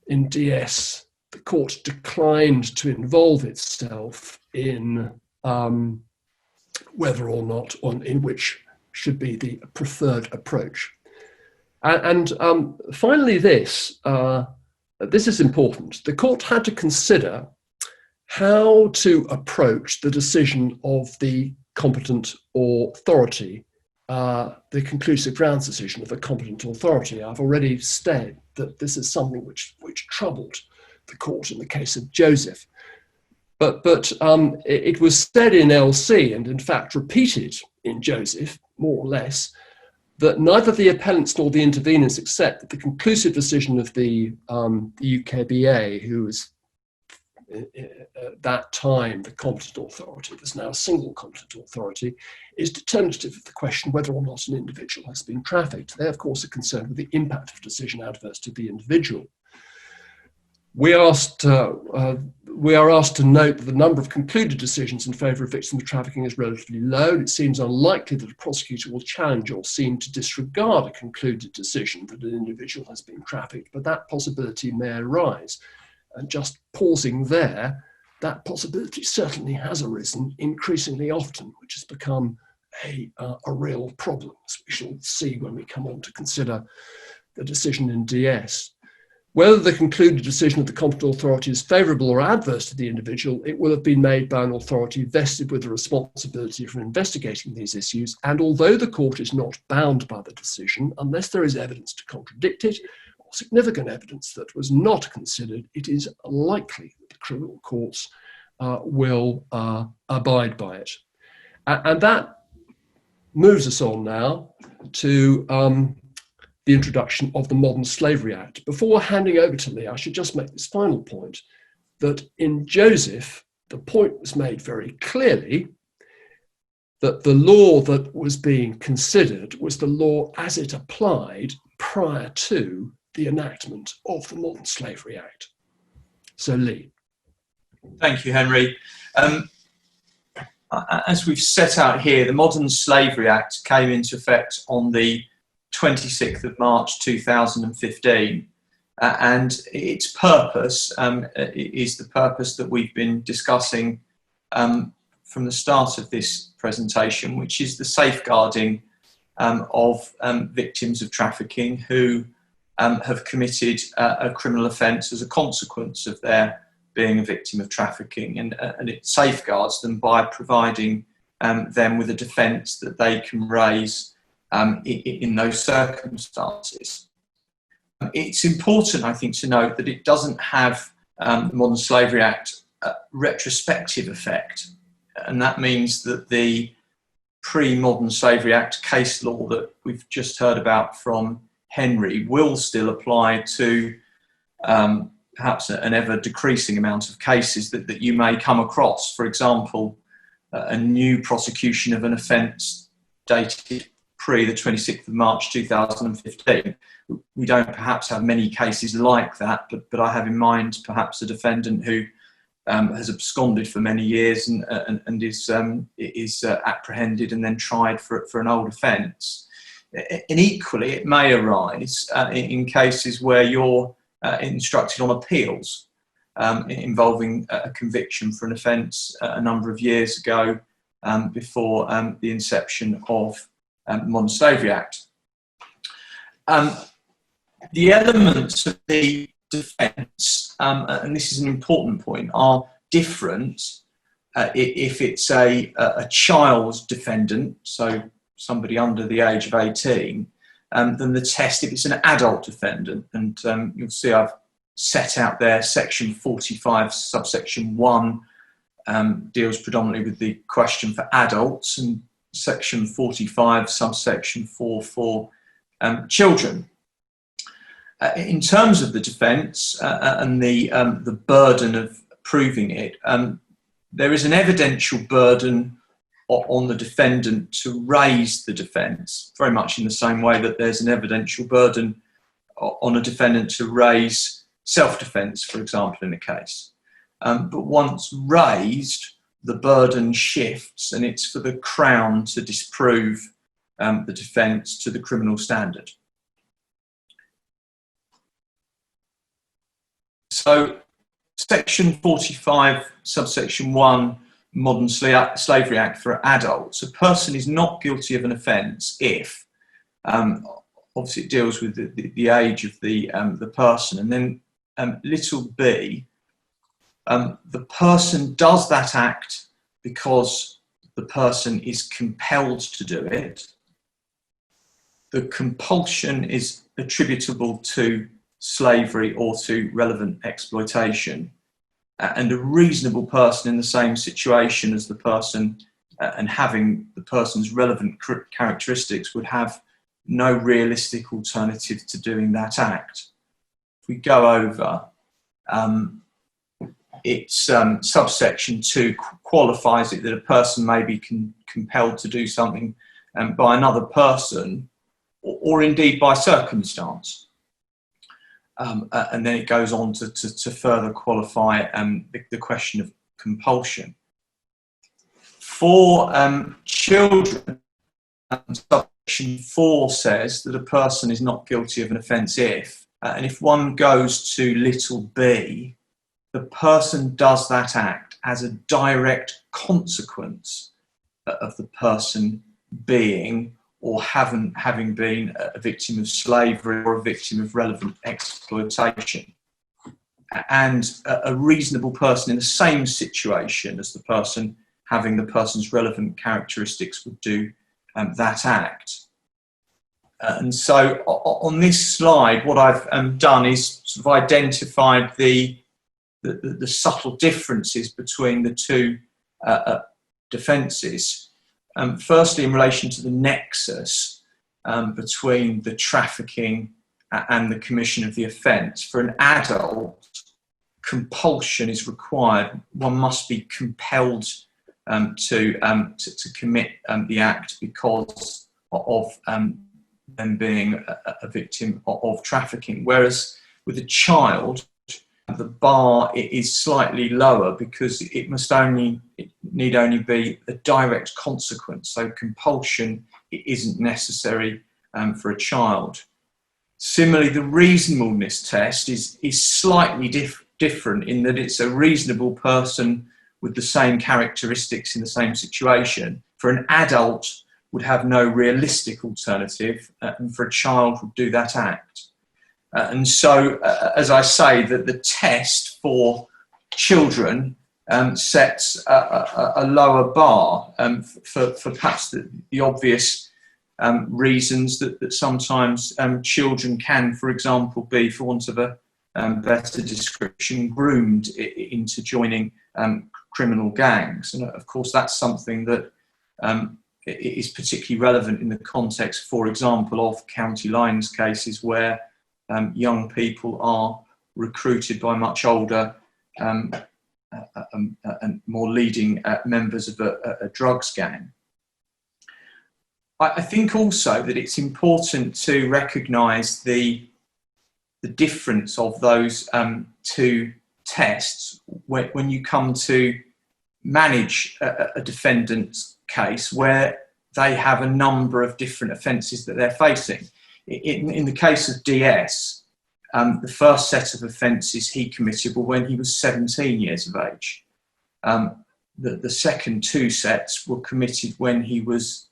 in DS, the court declined to involve itself in whether or not in which should be the preferred approach. And finally this is important. The court had to consider how to approach the decision of the competent authority, the conclusive grounds decision of the competent authority. I've already said that this is something which troubled the court in the case of Joseph. But it was said in LC, and in fact repeated in Joseph, more or less, that neither the appellants nor the interveners accept that the conclusive decision of the UKBA, who was at that time the competent authority, there's now a single competent authority, is determinative of the question whether or not an individual has been trafficked. They, of course, are concerned with the impact of a decision adverse to the individual. We are asked to note that the number of concluded decisions in favour of victims of trafficking is relatively low, and it seems unlikely that a prosecutor will challenge or seem to disregard a concluded decision that an individual has been trafficked, but that possibility may arise. And just pausing there, that possibility certainly has arisen increasingly often, which has become a real problem, as we shall see when we come on to consider the decision in DS. Whether the concluded decision of the competent authority is favourable or adverse to the individual, it will have been made by an authority vested with the responsibility for investigating these issues, and although the court is not bound by the decision, unless there is evidence to contradict it, or significant evidence that was not considered, it is likely that the criminal courts will abide by it. And that moves us on now to the introduction of the Modern Slavery Act. Before handing over to Lee, I should just make this final point, that in Joseph, the point was made very clearly that the law that was being considered was the law as it applied prior to the enactment of the Modern Slavery Act. So Lee. Thank you, Henry. As we've set out here, the Modern Slavery Act came into effect on the 26th of March 2015, and its purpose is the purpose that we've been discussing from the start of this presentation, which is the safeguarding of victims of trafficking who have committed a criminal offence as a consequence of their being a victim of trafficking, and it safeguards them by providing them with a defence that they can raise in those circumstances. It's important, I think, to note that it doesn't have the Modern Slavery Act retrospective effect, and that means that the pre-Modern Slavery Act case law that we've just heard about from Henry will still apply to perhaps an ever-decreasing amount of cases that you may come across. For example, a new prosecution of an offence dated pre the 26th of March 2015. We don't perhaps have many cases like that, but I have in mind perhaps a defendant who has absconded for many years and is apprehended and then tried for an old offence. And equally, it may arise in cases where you're instructed on appeals. involving a conviction for an offence a number of years ago, before the inception of the Modern Slavery Act. The elements of the defence, and this is an important point, are different if it's a child's defendant, so somebody under the age of 18, than the test if it's an adult defendant. And you'll see I've set out there section 45 subsection 1 deals predominantly with the question for adults, and section 45 subsection 4 for children. In terms of the defence and the burden of proving it, there is an evidential burden on the defendant to raise the defence, very much in the same way that there's an evidential burden on a defendant to raise self-defence, for example, in a case. But once raised, the burden shifts, and it's for the Crown to disprove the defence to the criminal standard. So, section 45, subsection 1, Modern Slavery Act for adults. A person is not guilty of an offence if, obviously it deals with the age of the person, and then little b, the person does that act because the person is compelled to do it. The compulsion is attributable to slavery or to relevant exploitation, and a reasonable person in the same situation as the person and having the person's relevant characteristics would have no realistic alternative to doing that act. If we go over, it's subsection 2 qualifies it that a person may be compelled to do something by another person or indeed by circumstance. And then it goes on to further qualify the question of compulsion. For children, subsection 4 says that a person is not guilty of an offence if, and if one goes to little b, the person does that act as a direct consequence of the person being or having been a victim of slavery or a victim of relevant exploitation. And a reasonable person in the same situation as the person having the person's relevant characteristics would do that act. And so on this slide, what I've done is sort of identified the subtle differences between the two defences. Firstly, in relation to the nexus between the trafficking and the commission of the offence. For an adult, compulsion is required. One must be compelled to commit the act because of them being a victim of trafficking. Whereas with a child, the bar is slightly lower because it need only be a direct consequence. So compulsion isn't necessary for a child. Similarly, the reasonableness test is slightly different in that it's a reasonable person with the same characteristics in the same situation. For an adult, would have no realistic alternative, and for a child would do that act. And so, as I say, that the test for children sets a lower bar for perhaps the obvious reasons that sometimes children can, for example, be, for want of a better description, groomed into joining criminal gangs. And of course, that's something that is particularly relevant in the context, for example, of county lines cases where young people are recruited by much older and more leading members of a drugs gang. I think also that it's important to recognise the difference of those two tests when you come to manage a defendant's case where they have a number of different offences that they're facing. In the case of DS, the first set of offences he committed were when he was 17 years of age. The second two sets were committed when he was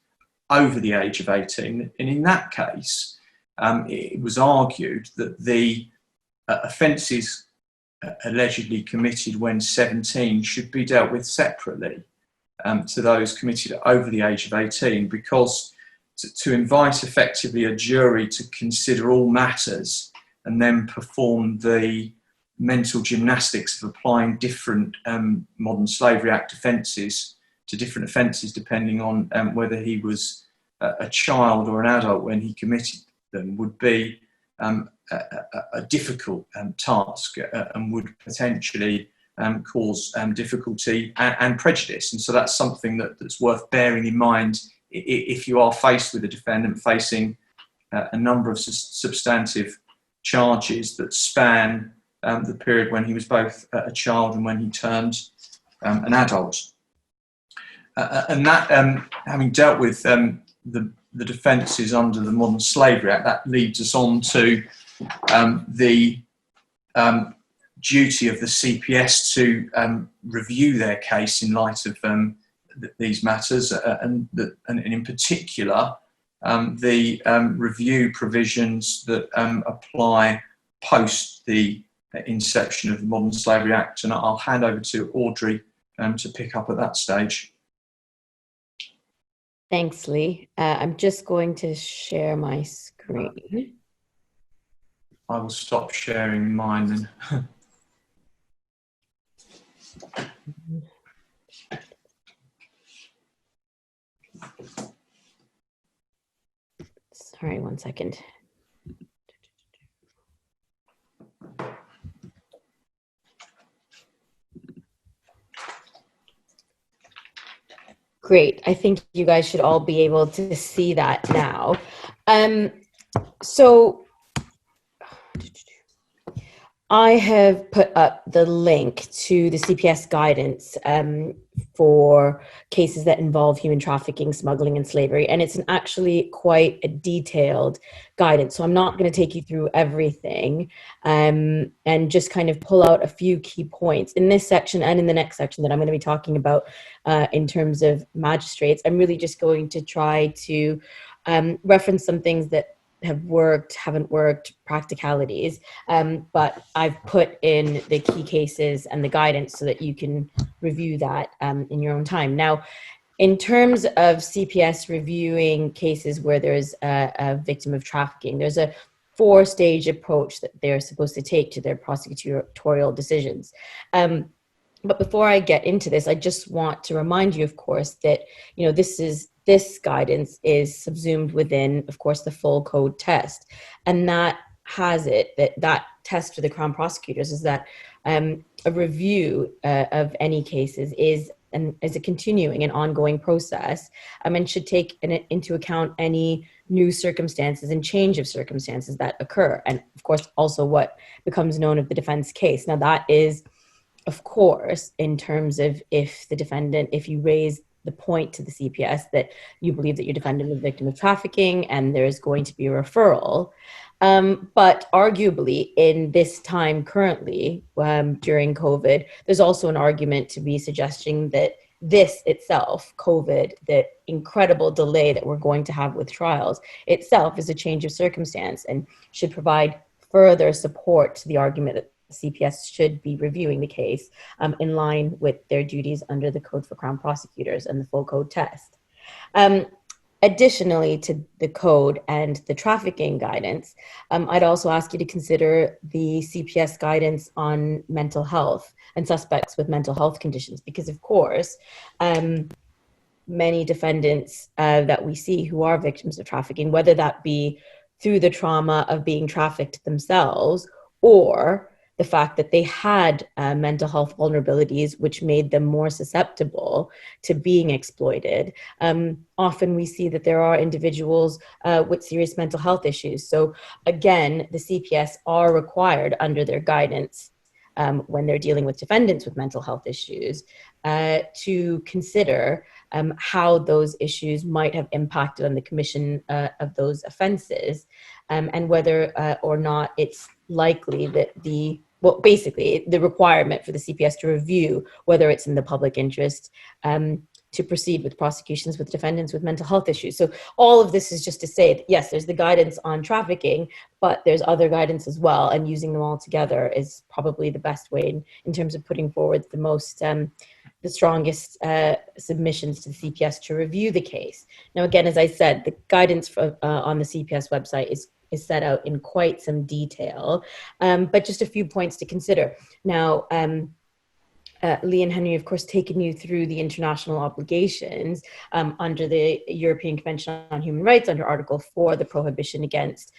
over the age of 18. And in that case, it was argued that the offences allegedly committed when 17 should be dealt with separately to those committed over the age of 18, because to invite effectively a jury to consider all matters and then perform the mental gymnastics of applying different Modern Slavery Act offences to different offences depending on whether he was a child or an adult when he committed them would be a difficult task and would potentially cause difficulty and prejudice. And so that's something that's worth bearing in mind if you are faced with a defendant facing a number of substantive charges that span the period when he was both a child and when he turned an adult. And that, having dealt with the defences under the Modern Slavery Act, that leads us on to the duty of the CPS to review their case in light of these matters, and in particular the review provisions that apply post the inception of the Modern Slavery Act. And I'll hand over to Audrey to pick up at that stage. Thanks, Lee. I'm just going to share my screen. I will stop sharing mine then. Sorry, one second. Great. I think you guys should all be able to see that now. So I have put up the link to the CPS guidance for cases that involve human trafficking, smuggling, and slavery. And it's actually quite a detailed guidance. So I'm not going to take you through everything and just kind of pull out a few key points. In this section and in the next section that I'm going to be talking about in terms of magistrates, I'm really just going to try to reference some things that have worked, haven't worked, practicalities, but I've put in the key cases and the guidance so that you can review that in your own time. Now, in terms of CPS reviewing cases where there's a victim of trafficking, there's a 4-stage approach that they're supposed to take to their prosecutorial decisions. But before I get into this, I just want to remind you, of course, that this guidance is subsumed within, of course, the full code test. And that has it, that test for the Crown prosecutors is that a review of any cases is a continuing and ongoing process and should take into account any new circumstances and change of circumstances that occur. And of course, also what becomes known of the defense case. Now that is, of course, in terms of if you raise the point to the CPS that you believe that your defendant is a victim of trafficking and there is going to be a referral. But arguably in this time currently, during COVID, there's also an argument to be suggesting that this itself, COVID, the incredible delay that we're going to have with trials itself is a change of circumstance and should provide further support to the argument that CPS should be reviewing the case in line with their duties under the Code for Crown Prosecutors and the full code test. Additionally to the code and the trafficking guidance, I'd also ask you to consider the CPS guidance on mental health and suspects with mental health conditions, because of course, many defendants that we see who are victims of trafficking, whether that be through the trauma of being trafficked themselves or the fact that they had mental health vulnerabilities which made them more susceptible to being exploited. Often we see that there are individuals with serious mental health issues. So again, the CPS are required under their guidance when they're dealing with defendants with mental health issues to consider how those issues might have impacted on the commission of those offenses and whether or not it's likely that basically the requirement for the CPS to review whether it's in the public interest to proceed with prosecutions with defendants with mental health issues. So all of this is just to say that, yes, there's the guidance on trafficking, but there's other guidance as well, and using them all together is probably the best way in terms of putting forward the strongest submissions to the CPS to review the case. Now, again, as I said, the guidance on the CPS website is set out in quite some detail, but just a few points to consider. Now, Lee and Henry, of course, taken you through the international obligations under the European Convention on Human Rights, under Article 4, the prohibition against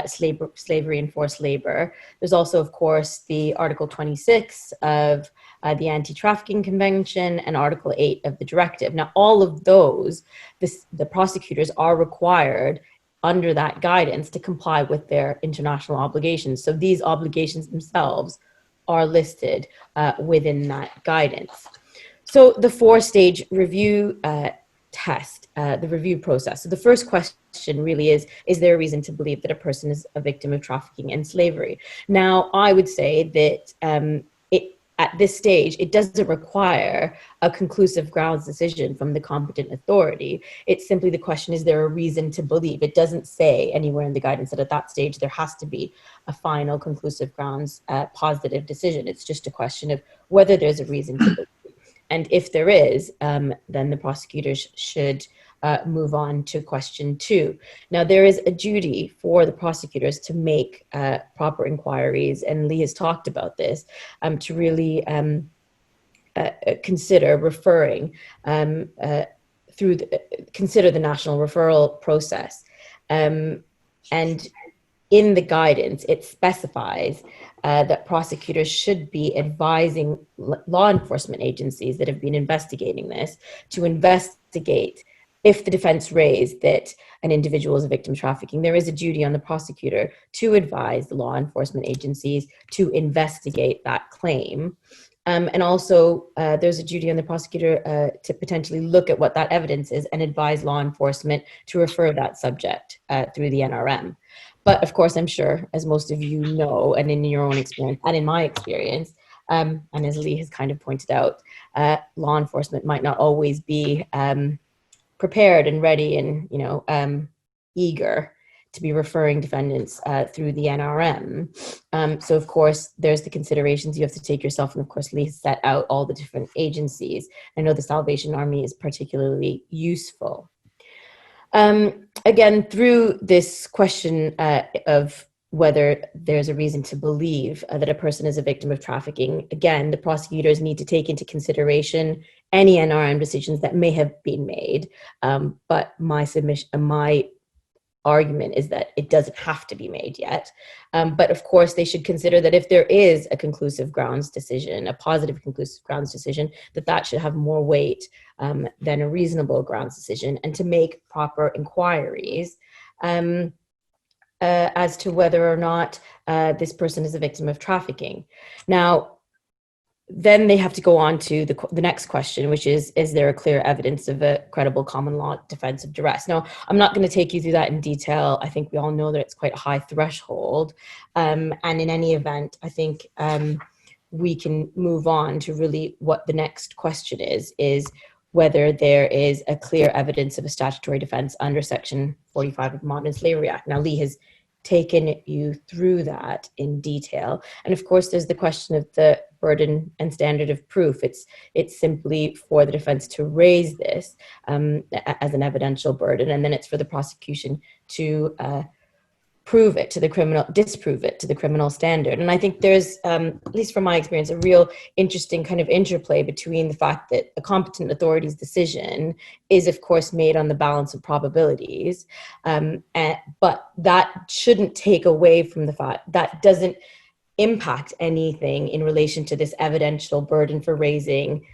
slavery and forced labor. There's also, of course, the Article 26 of the Anti-Trafficking Convention and Article 8 of the Directive. Now, all of those, the prosecutors are required under that guidance to comply with their international obligations. So these obligations themselves are listed within that guidance. So the 4-stage review test, the review process. So the first question really is there a reason to believe that a person is a victim of trafficking and slavery? Now, I would say that at this stage, it doesn't require a conclusive grounds decision from the competent authority. It's simply the question, is there a reason to believe? It doesn't say anywhere in the guidance that at that stage there has to be a final conclusive grounds positive decision. It's just a question of whether there's a reason to believe. And if there is, then the prosecutors should move on to question 2. Now, there is a duty for the prosecutors to make proper inquiries, and Lee has talked about this, to really consider referring consider the national referral process. And in the guidance, it specifies that prosecutors should be advising law enforcement agencies that have been investigating this to investigate if the defense raised that an individual is a victim of trafficking. There is a duty on the prosecutor to advise the law enforcement agencies to investigate that claim. And also, there's a duty on the prosecutor to potentially look at what that evidence is and advise law enforcement to refer that subject through the NRM. But of course, I'm sure, as most of you know, and in your own experience, and in my experience, and as Lee has kind of pointed out, law enforcement might not always be prepared and ready and eager to be referring defendants through the NRM. So of course there's the considerations you have to take yourself, and of course Lee set out all the different agencies. I know the Salvation Army is particularly useful. Again, through this question of whether there's a reason to believe that a person is a victim of trafficking, again, the prosecutors need to take into consideration any NRM decisions that may have been made. But my argument is that it doesn't have to be made yet. But of course, they should consider that if there is a conclusive grounds decision, a positive conclusive grounds decision, that should have more weight than a reasonable grounds decision, and to make proper inquiries as to whether or not this person is a victim of trafficking. Now, then they have to go on to the next question, which is there a clear evidence of a credible common law defense of duress? Now, I'm not going to take you through that in detail. I think we all know that it's quite a high threshold. And in any event, I think we can move on to really what the next question is whether there is a clear evidence of a statutory defense under Section 45 of the Modern Slavery Act. Now, Lee has taken you through that in detail. And of course, there's the question of the burden and standard of proof. It's simply for the defense to raise this as an evidential burden, and then it's for the prosecution to disprove it to the criminal standard. And I think there's, at least from my experience, a real interesting kind of interplay between the fact that a competent authority's decision is, of course, made on the balance of probabilities, but that shouldn't take away from the fact that doesn't impact anything in relation to this evidential burden for raising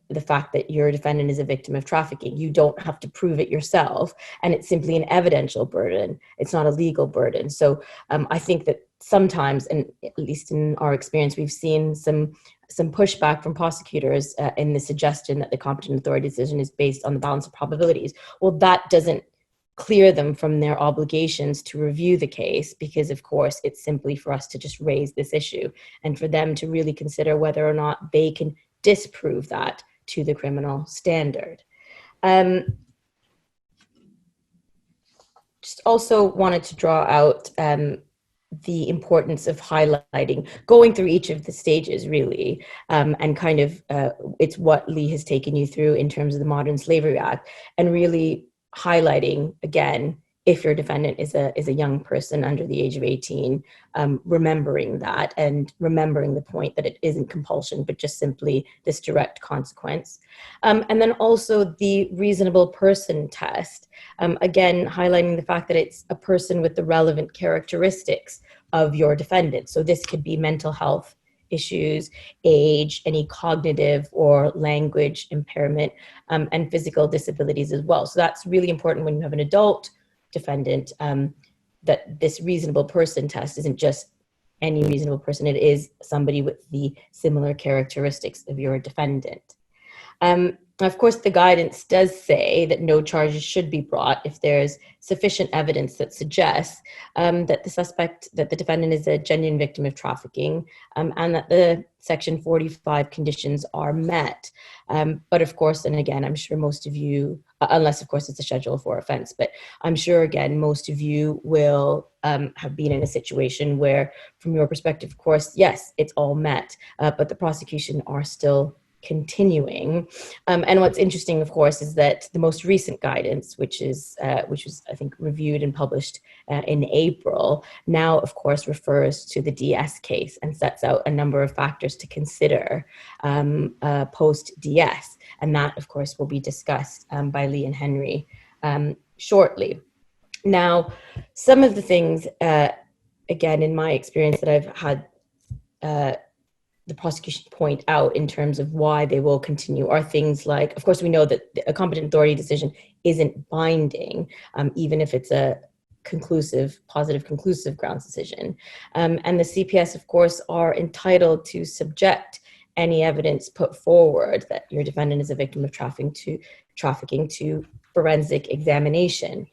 the fact that your defendant is a victim of trafficking. You don't have to prove it yourself, and it's simply an evidential burden. It's not a legal burden. So I think that sometimes, and at least in our experience, we've seen some pushback from prosecutors in the suggestion that the competent authority decision is based on the balance of probabilities. Well, that doesn't clear them from their obligations to review the case, because of course it's simply for us to just raise this issue and for them to really consider whether or not they can disprove that to the criminal standard. Just also wanted to draw out the importance of highlighting, going through each of the stages really, and kind of it's what Lee has taken you through in terms of the Modern Slavery Act, and really highlighting again, if your defendant is a young person under the age of 18, remembering that and remembering the point that it isn't compulsion, but just simply this direct consequence. And then also the reasonable person test, again, highlighting the fact that it's a person with the relevant characteristics of your defendant. So this could be mental health issues, age, any cognitive or language impairment, and physical disabilities as well. So that's really important when you have an adult defendant, that this reasonable person test isn't just any reasonable person, it is somebody with the similar characteristics of your defendant. Of course, the guidance does say that no charges should be brought if there's sufficient evidence that suggests that the defendant is a genuine victim of trafficking, and that the Section 45 conditions are met. But of course, and again, I'm sure most of you, unless of course it's a Schedule 4 offense, but I'm sure again, most of you will have been in a situation where, from your perspective, of course, yes, it's all met, but the prosecution are still continuing. And what's interesting, of course, is that the most recent guidance, which was, I think, reviewed and published in April, now, of course, refers to the DS case and sets out a number of factors to consider post-DS. And that, of course, will be discussed by Lee and Henry shortly. Now, some of the things, again, in my experience that I've had the prosecution point out in terms of why they will continue are things like, of course, we know that a competent authority decision isn't binding, even if it's a positive conclusive grounds decision. And the CPS, of course, are entitled to subject any evidence put forward that your defendant is a victim of trafficking to forensic examination.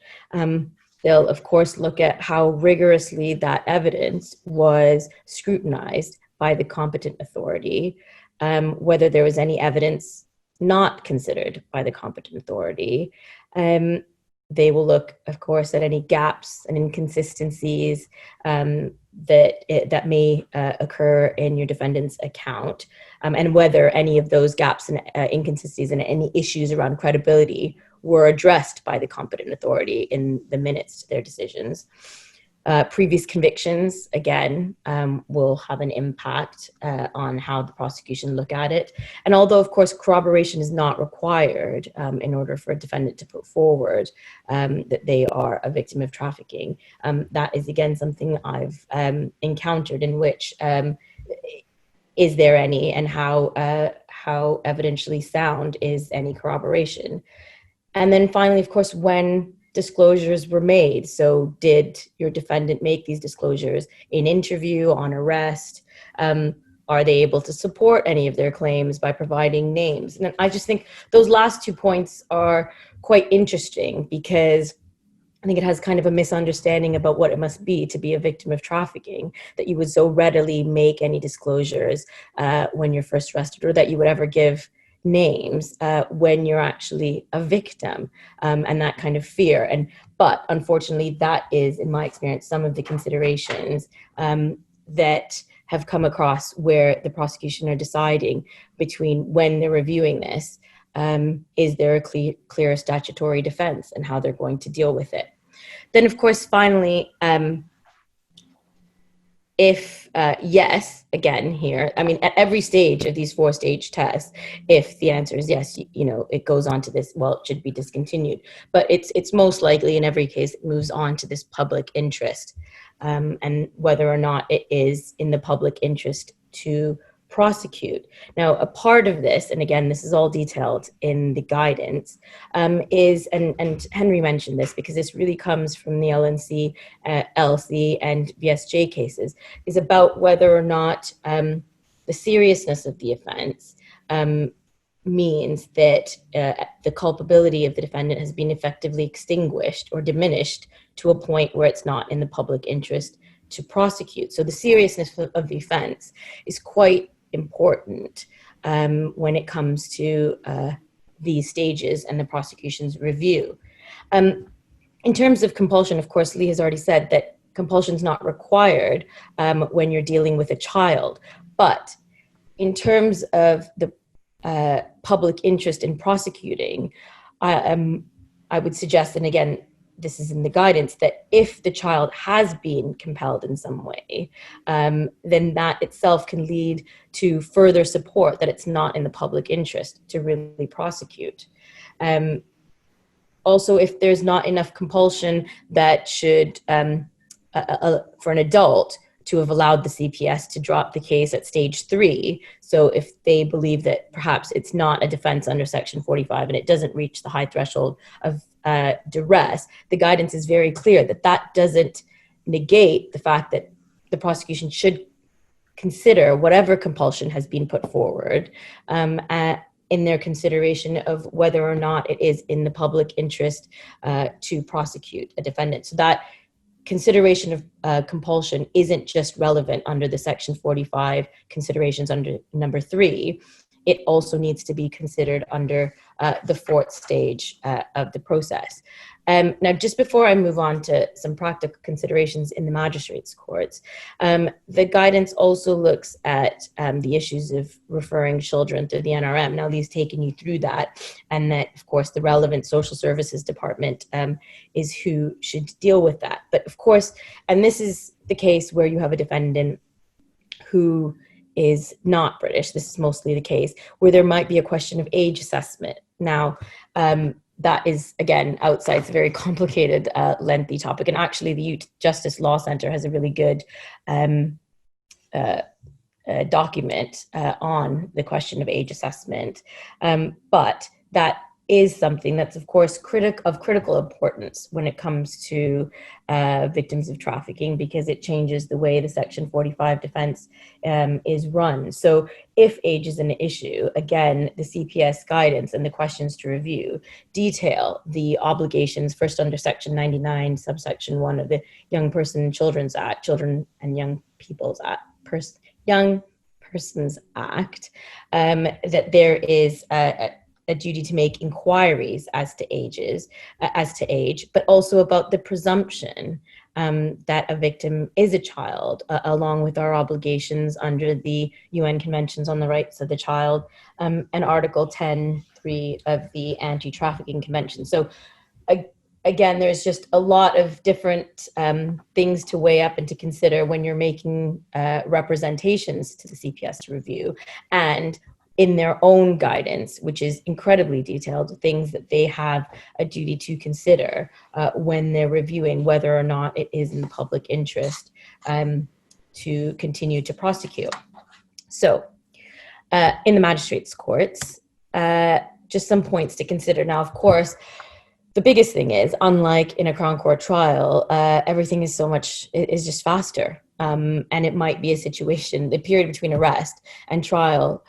They'll, of course, look at how rigorously that evidence was scrutinized by the competent authority, whether there was any evidence not considered by the competent authority. They will look, of course, at any gaps and inconsistencies that may occur in your defendant's account, and whether any of those gaps and inconsistencies and any issues around credibility were addressed by the competent authority in the minutes to their decisions. Previous convictions, again, will have an impact on how the prosecution look at it. And although, of course, corroboration is not required in order for a defendant to put forward that they are a victim of trafficking, that is, again, something I've encountered, in which is there any, and how evidentially sound is any corroboration. And then finally, of course, when disclosures were made. So did your defendant make these disclosures in interview, on arrest? Are they able to support any of their claims by providing names? And I just think those last 2 points are quite interesting, because I think it has kind of a misunderstanding about what it must be to be a victim of trafficking, that you would so readily make any disclosures when you're first arrested, or that you would ever give names when you're actually a victim, and that kind of fear. But unfortunately, that is, in my experience, some of the considerations that have come across where the prosecution are deciding between, when they're reviewing this, is there a clear statutory defense and how they're going to deal with it. Then, of course, finally, if yes, again here, I mean, at every stage of these 4-stage tests, if the answer is yes, it goes on to this, well, it should be discontinued. But it's most likely in every case it moves on to this public interest, and whether or not it is in the public interest to prosecute. Now, a part of this, and again, this is all detailed in the guidance, is, and Henry mentioned this because this really comes from the LNC, LC, and VSJ cases, is about whether or not the seriousness of the offense means that the culpability of the defendant has been effectively extinguished or diminished to a point where it's not in the public interest to prosecute. So the seriousness of the offense is quite important when it comes to these stages and the prosecution's review. In terms of compulsion, of course, Lee has already said that compulsion is not required when you're dealing with a child. But in terms of the public interest in prosecuting, I would suggest, and again, this is in the guidance, that if the child has been compelled in some way, then that itself can lead to further support that it's not in the public interest to really prosecute. Also, if there's not enough compulsion that should, for an adult, to have allowed the CPS to drop the case at stage 3. So if they believe that perhaps it's not a defense under section 45 and it doesn't reach the high threshold of duress, the guidance is very clear that that doesn't negate the fact that the prosecution should consider whatever compulsion has been put forward in their consideration of whether or not it is in the public interest to prosecute a defendant. So that consideration of compulsion isn't just relevant under the section 45 considerations under number 3. It also needs to be considered under the 4th stage of the process. Now, just before I move on to some practical considerations in the magistrates' courts, the guidance also looks at the issues of referring children to the NRM. Now, Lee's taken you through that, and that, of course, the relevant social services department is who should deal with that. But, of course, and this is the case where you have a defendant who is not British. This is mostly the case where there might be a question of age assessment. Now, that is, again, outside. It's a very complicated, lengthy topic. And actually, the Youth Justice Law Centre has a really good document on the question of age assessment. But that is something that's, of course, critical importance when it comes to victims of trafficking, because it changes the way the Section 45 defense is run. So if age is an issue, again, the CPS guidance and the questions to review detail the obligations first under Section 99, subsection 1 of the Young Person and Children's Act, Children and Young People's Act, Young Persons Act, that there is a duty to make inquiries as to age, but also about the presumption that a victim is a child, along with our obligations under the UN Conventions on the Rights of the Child and Article 10.3 of the Anti-Trafficking Convention. So again, there's just a lot of different things to weigh up and to consider when you're making representations to the CPS to review. And in their own guidance, which is incredibly detailed, things that they have a duty to consider when they're reviewing whether or not it is in the public interest to continue to prosecute. So in the magistrates' courts, just some points to consider. Now, of course, the biggest thing is, unlike in a Crown Court trial, everything is just faster. And it might be a situation, the period between arrest and trial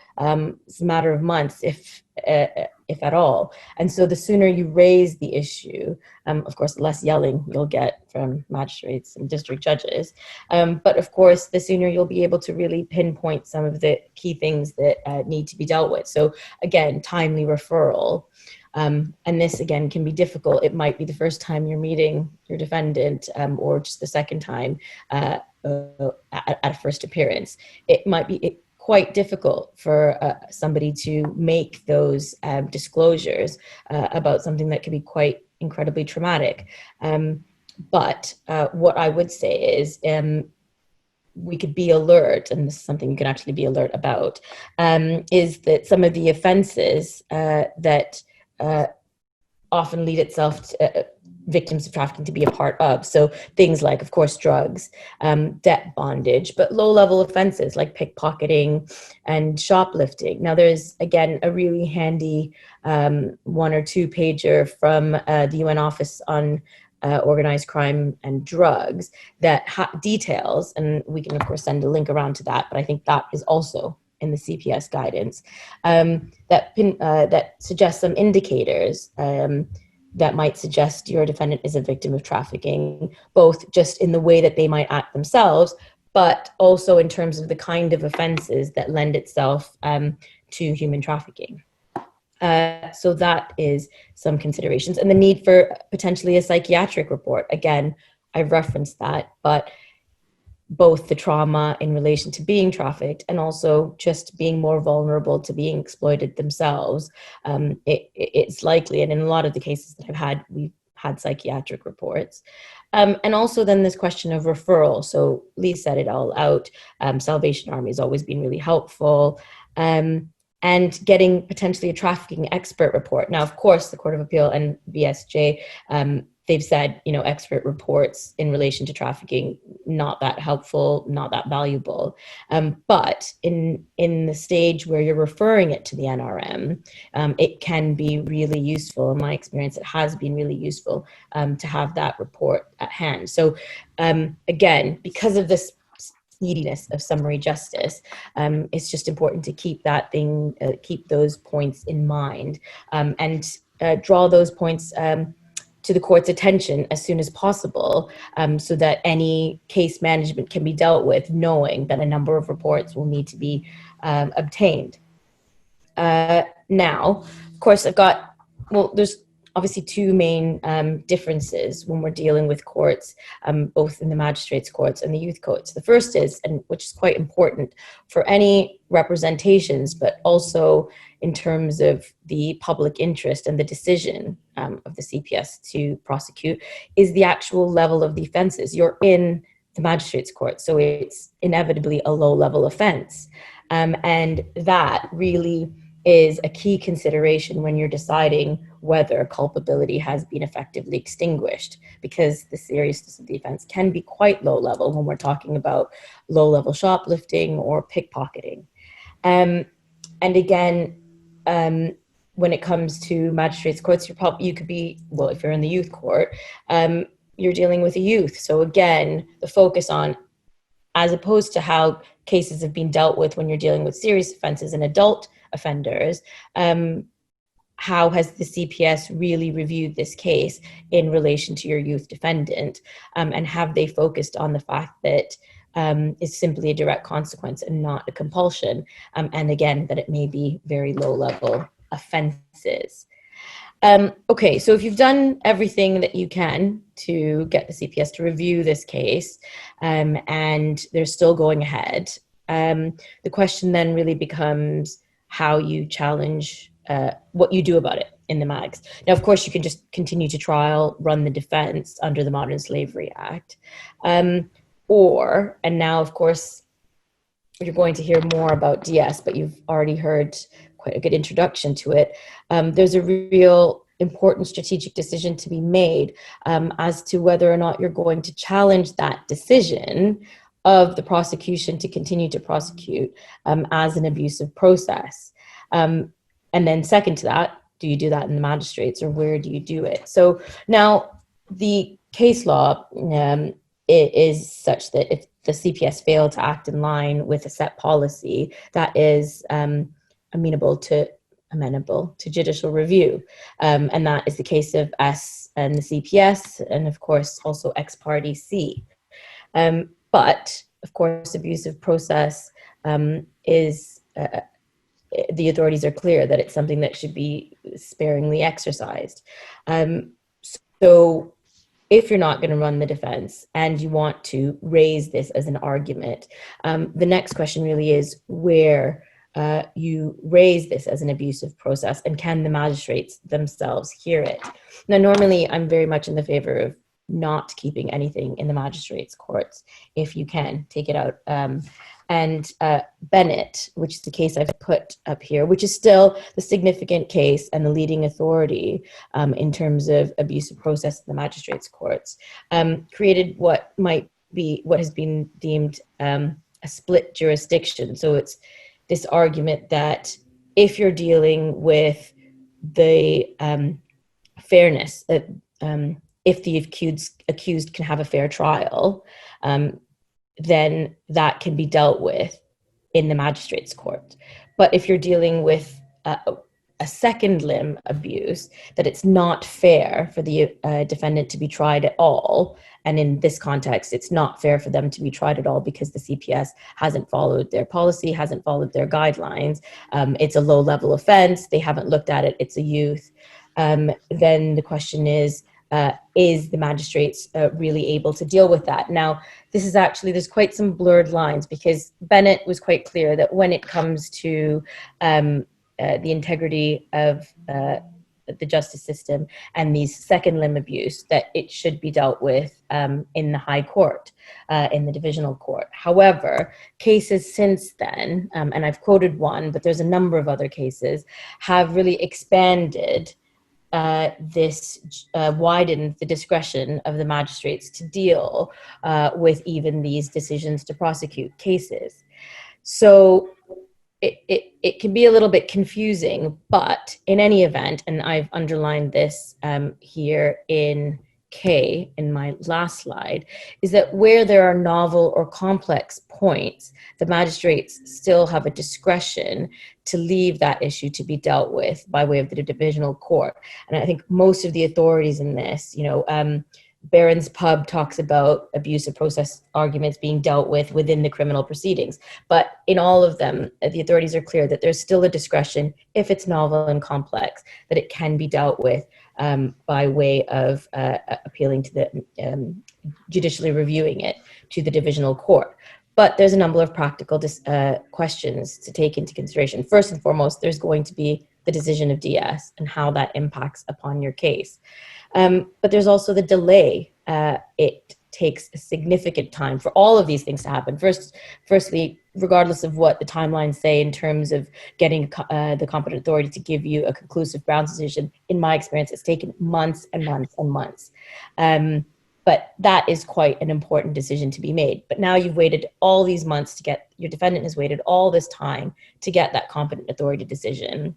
is a matter of months, if at all. And so the sooner you raise the issue, of course, the less yelling you'll get from magistrates and district judges. But of course, the sooner you'll be able to really pinpoint some of the key things that need to be dealt with. So again, timely referral. And this, again, can be difficult. It might be the first time you're meeting your defendant or just the second time at a first appearance. It might be quite difficult for somebody to make those disclosures about something that can be quite incredibly traumatic. But what I would say is we could be alert, and this is something you can actually be alert about, is that some of the offenses that often lead itself to victims of trafficking to be a part of. So things like, of course, drugs, debt bondage, but low-level offenses like pickpocketing and shoplifting. Now, there's, again, a really handy 1 or 2 pager from the UN Office on Organized Crime and Drugs that details, and we can, of course, send a link around to that, but I think that is also in the CPS guidance that suggests some indicators that might suggest your defendant is a victim of trafficking, both just in the way that they might act themselves, but also in terms of the kind of offenses that lend itself to human trafficking. So that is some considerations, and the need for potentially a psychiatric report. Again, I've referenced that, but both the trauma in relation to being trafficked and also just being more vulnerable to being exploited themselves. It's likely, and in a lot of the cases that I've had, we've had psychiatric reports. And also then this question of referral. So Lee said it all out. Salvation Army has always been really helpful. And getting potentially a trafficking expert report. Now, of course, the Court of Appeal and VSJ, they've said, you know, expert reports in relation to trafficking, not that helpful, not that valuable. But in the stage where you're referring it to the NRM, it can be really useful. In my experience, it has been really useful to have that report at hand. So again, because of this neediness of summary justice, it's just important to keep that thing, keep those points in mind, and draw those points to the court's attention as soon as possible, so that any case management can be dealt with, knowing that a number of reports will need to be obtained. Now, of course, there's obviously two main differences when we're dealing with courts, both in the magistrates' courts and the youth courts. The first is, and which is quite important for any representations, but also in terms of the public interest and the decision of the CPS to prosecute, is the actual level of the offenses. You're in the magistrates' court, so it's inevitably a low-level offense. And that really is a key consideration when you're deciding whether culpability has been effectively extinguished, because the seriousness of the offense can be quite low level when we're talking about low level shoplifting or pickpocketing. And again, when it comes to magistrates courts, you could be, well, if you're in the youth court, you're dealing with a youth. So again, the focus on, as opposed to how cases have been dealt with when you're dealing with serious offenses and adult offenders, how has the CPS really reviewed this case in relation to your youth defendant? And have they focused on the fact that it's simply a direct consequence and not a compulsion? And again, that it may be very low level offenses. Okay, so if you've done everything that you can to get the CPS to review this case, and they're still going ahead, the question then really becomes how you challenge what you do about it in the mags. Now, of course, you can just continue to trial, run the defense under the Modern Slavery Act. And now, of course, you're going to hear more about DS, but you've already heard quite a good introduction to it. There's a real important strategic decision to be made as to whether or not you're going to challenge that decision of the prosecution to continue to prosecute as an abusive process. And then second to that, do you do that in the magistrates, or where do you do it? So now the case law is such that if the CPS fail to act in line with a set policy, that is amenable to judicial review. And that is the case of S and the CPS, and of course also ex parte C. But of course, abusive process is, the authorities are clear that it's something that should be sparingly exercised. So if you're not going to run the defense and you want to raise this as an argument, the next question really is where you raise this as an abusive process, and can the magistrates themselves hear it? Now, normally I'm very much in the favor of not keeping anything in the magistrates' courts if you can take it out. And Bennett, which is the case I've put up here, which is still the significant case and the leading authority in terms of abusive process in the magistrates' courts, created what has been deemed a split jurisdiction. So it's this argument that if you're dealing with the fairness, if the accused can have a fair trial, then that can be dealt with in the magistrate's court. But if you're dealing with a second limb abuse, that it's not fair for the defendant to be tried at all. And in this context, it's not fair for them to be tried at all because the CPS hasn't followed their policy, hasn't followed their guidelines. It's a low-level offense. They haven't looked at it. It's a youth. Then the question is the magistrates really able to deal with that? Now, this is actually, there's quite some blurred lines, because Bennett was quite clear that when it comes to the integrity of the justice system and these second limb abuse, that it should be dealt with in the high court, in the divisional court. However, cases since then, and I've quoted one, but there's a number of other cases, have really expanded widened the discretion of the magistrates to deal with even these decisions to prosecute cases. So it can be a little bit confusing, but in any event, and I've underlined this here in K in my last slide, is that where there are novel or complex points, the magistrates still have a discretion to leave that issue to be dealt with by way of the divisional court. And I think most of the authorities in this, Barron's Pub talks about abuse of process arguments being dealt with within the criminal proceedings. But in all of them, the authorities are clear that there's still a discretion, if it's novel and complex, that it can be dealt with by way of appealing to the, judicially reviewing it to the divisional court. But there's a number of practical questions to take into consideration. First and foremost, there's going to be the decision of DS and how that impacts upon your case. But there's also the delay. It takes a significant time for all of these things to happen. Firstly, regardless of what the timelines say in terms of getting the competent authority to give you a conclusive grounds decision, in my experience, it's taken months and months and months. But that is quite an important decision to be made. But now you've waited all these months to get, your defendant has waited all this time to get that competent authority decision.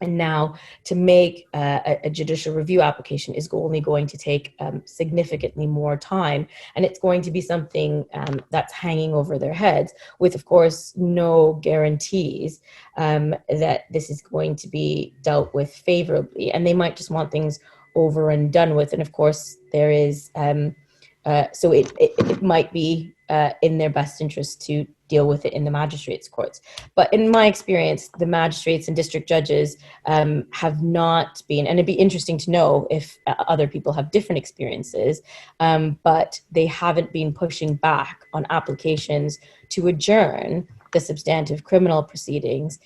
And now to make a judicial review application is only going to take significantly more time. And it's going to be something that's hanging over their heads with, of course, no guarantees that this is going to be dealt with favorably. And they might just want things over and done with. And of course, there is, so it might be in their best interest to deal with it in the magistrates' courts. But in my experience, the magistrates and district judges have not been, and it'd be interesting to know if other people have different experiences, but they haven't been pushing back on applications to adjourn the substantive criminal proceedings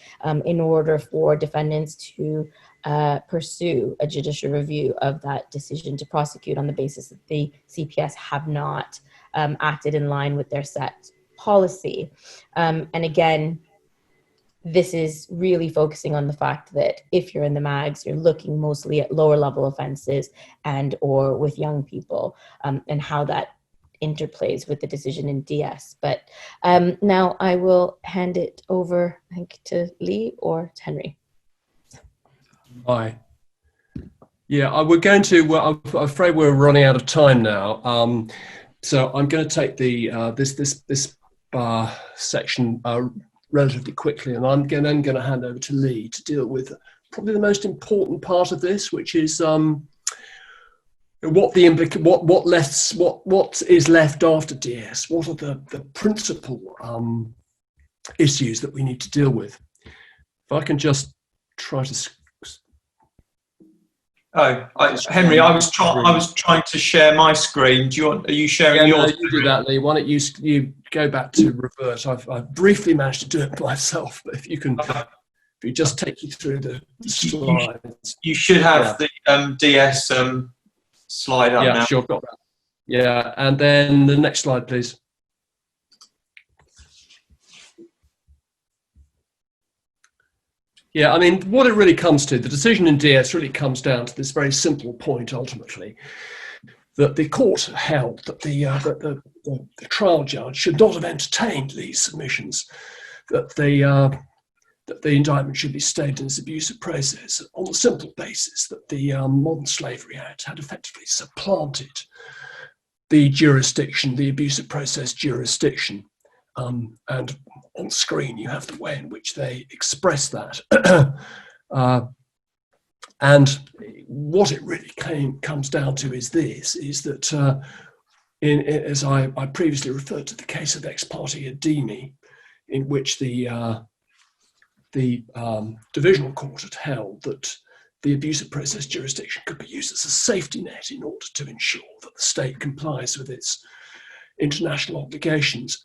in order for defendants to pursue a judicial review of that decision to prosecute on the basis that the CPS have not acted in line with their set policy. And again, this is really focusing on the fact that if you're in the mags, you're looking mostly at lower level offenses and or with young people, and how that interplays with the decision in DS. But now I will hand it over, I think, to Lee or to Henry. Hi. Yeah, we're going to, well, I'm afraid we're running out of time now. So I'm going to take the this section relatively quickly, and I'm then going to hand over to Lee to deal with probably the most important part of this, which is what is left after DS. What are the principal issues that we need to deal with? If I can just try to. Henry, I was trying to share my screen. Are you sharing yours? No, you do that, Lee. Why don't you go back to revert? I've briefly managed to do it myself, but if you can, if you just take you through the slides. You should have the DS slide up now. Yeah, sure, got that. Yeah, and then the next slide, please. Yeah, I mean, what it really comes to, the decision in DS really comes down to this very simple point, ultimately, that the court held that the trial judge should not have entertained these submissions, that the indictment should be stayed in its abusive process on the simple basis that the Modern Slavery Act had effectively supplanted the jurisdiction, the abusive process jurisdiction, and on screen you have the way in which they express that. And what it really comes down to is this, is that as I previously referred to the case of ex parte edemi, in which the divisional court had held that the abusive process jurisdiction could be used as a safety net in order to ensure that the state complies with its international obligations.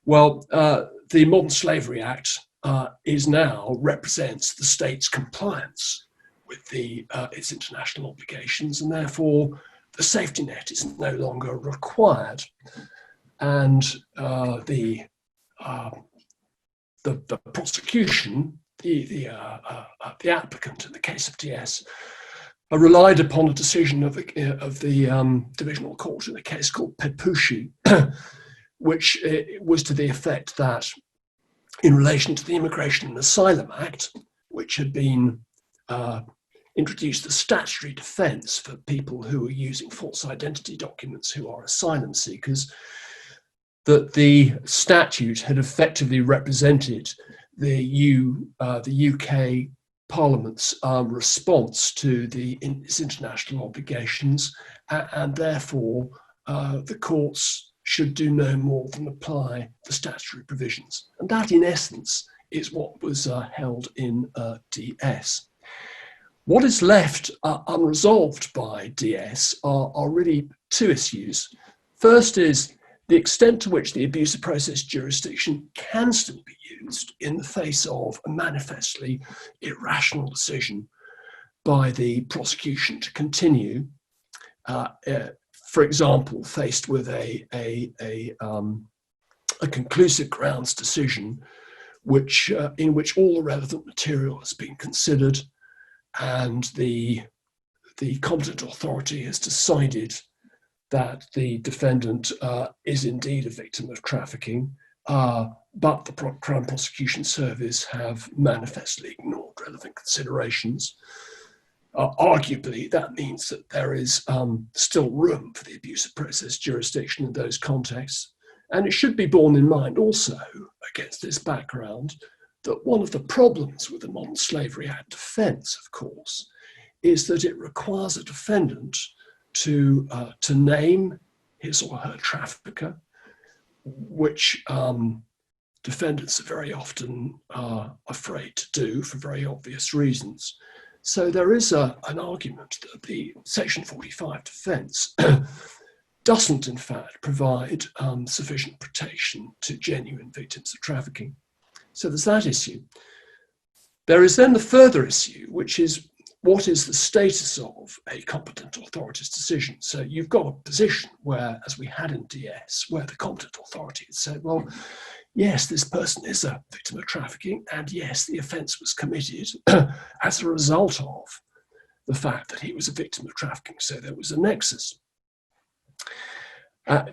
Well, the Modern Slavery Act represents the state's compliance with its international obligations, and therefore the safety net is no longer required. And the prosecution, the applicant in the case of DS, relied upon a decision of the divisional court in a case called Pepushi, which was to the effect that in relation to the Immigration and Asylum Act, which had been introduced as statutory defence for people who are using false identity documents who are asylum seekers, that the statute had effectively represented the UK Parliament's response to its international obligations, and therefore the courts should do no more than apply the statutory provisions. And that, in essence, is what was held in DS. What is left unresolved by DS are really two issues. First is the extent to which the abusive process jurisdiction can still be used in the face of a manifestly irrational decision by the prosecution to continue, for example, faced with a conclusive grounds decision, in which all the relevant material has been considered, and the competent authority has decided that the defendant is indeed a victim of trafficking, but the Crown Prosecution Service have manifestly ignored relevant considerations. Arguably, that means that there is still room for the abusive process jurisdiction in those contexts. And it should be borne in mind also, against this background, that one of the problems with the Modern Slavery Act defence, of course, is that it requires a defendant to name his or her trafficker, which defendants are very often afraid to do for very obvious reasons. So there is an argument that the Section 45 defence doesn't, in fact, provide sufficient protection to genuine victims of trafficking. So there's that issue. There is then the further issue, which is what is the status of a competent authority's decision? So you've got a position where, as we had in DS, where the competent authority had said, well, yes, this person is a victim of trafficking, and yes, the offence was committed as a result of the fact that he was a victim of trafficking. So there was a nexus.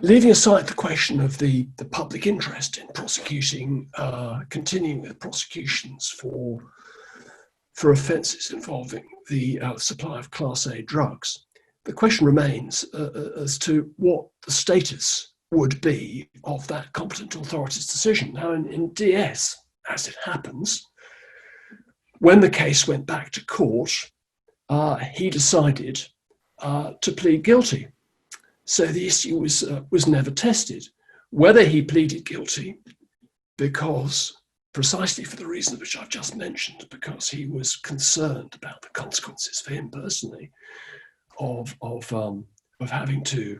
Leaving aside the question of the public interest in prosecuting, continuing with prosecutions for offences involving the supply of Class A drugs, the question remains as to what the status would be of that competent authority's decision. Now, in DS, as it happens, when the case went back to court, he decided to plead guilty. So the issue was never tested. Whether he pleaded guilty because, precisely for the reason which I've just mentioned, because he was concerned about the consequences for him personally of having to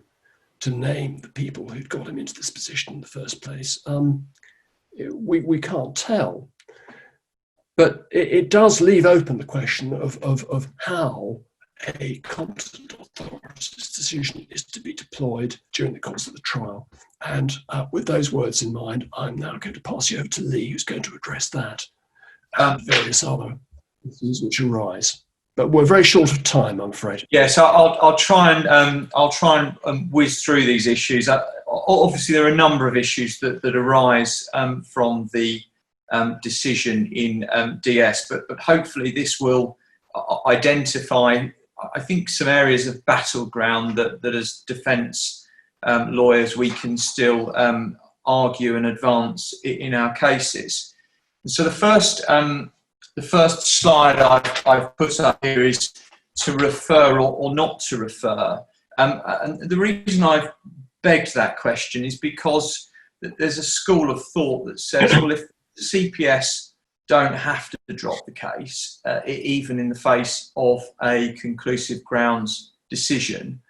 name the people who'd got him into this position in the first place, we can't tell. But it does leave open the question of how a competent authority's decision is to be deployed during the course of the trial. And with those words in mind, I'm now going to pass you over to Lee, who's going to address that and various other issues which arise. But we're very short of time, I'm afraid. Yes, I'll try and whiz through these issues. Obviously, there are a number of issues that arise from the decision in DS, but hopefully this will identify, I think, some areas of battleground that as defence lawyers we can still argue and advance in our cases. And so the first slide I've put up here is to refer or not to refer. And the reason I've begged that question is because there's a school of thought that says, well, if the CPS don't have to drop the case, even in the face of a conclusive grounds decision,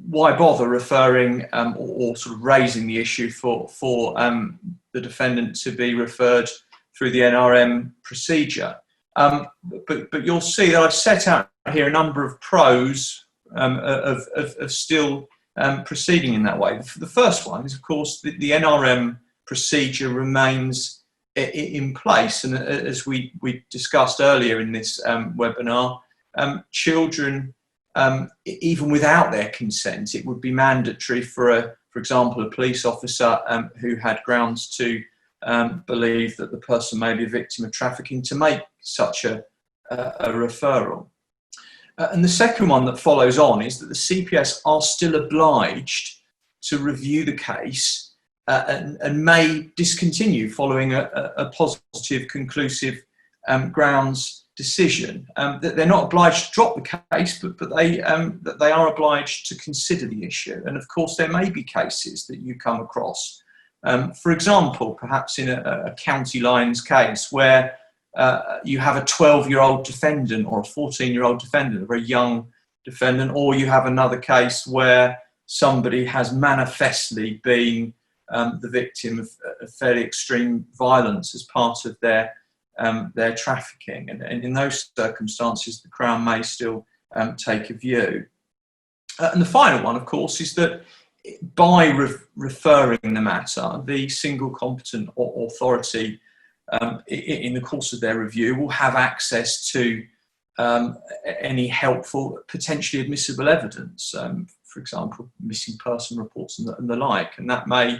why bother referring or sort of raising the issue for the defendant to be referred through the NRM procedure? But you'll see that I've set out here a number of pros of still proceeding in that way. The first one is, of course, the NRM procedure remains in place, and as we discussed earlier in this webinar, children, even without their consent, it would be mandatory for example, a police officer who had grounds to believe that the person may be a victim of trafficking to make such a referral. And the second one that follows on is that the CPS are still obliged to review the case and may discontinue following a positive, conclusive grounds decision. They're not obliged to drop the case, but they are obliged to consider the issue. And of course, there may be cases that you come across. For example, perhaps in a county lines case where you have a 12-year-old defendant or a 14-year-old defendant, a very young defendant, or you have another case where somebody has manifestly been the victim of fairly extreme violence as part of their trafficking. And in those circumstances, the Crown may still take a view. And the final one, of course, is that by referring the matter, the single competent authority in the course of their review will have access to any helpful, potentially admissible evidence, for example, missing person reports and the like. And that may,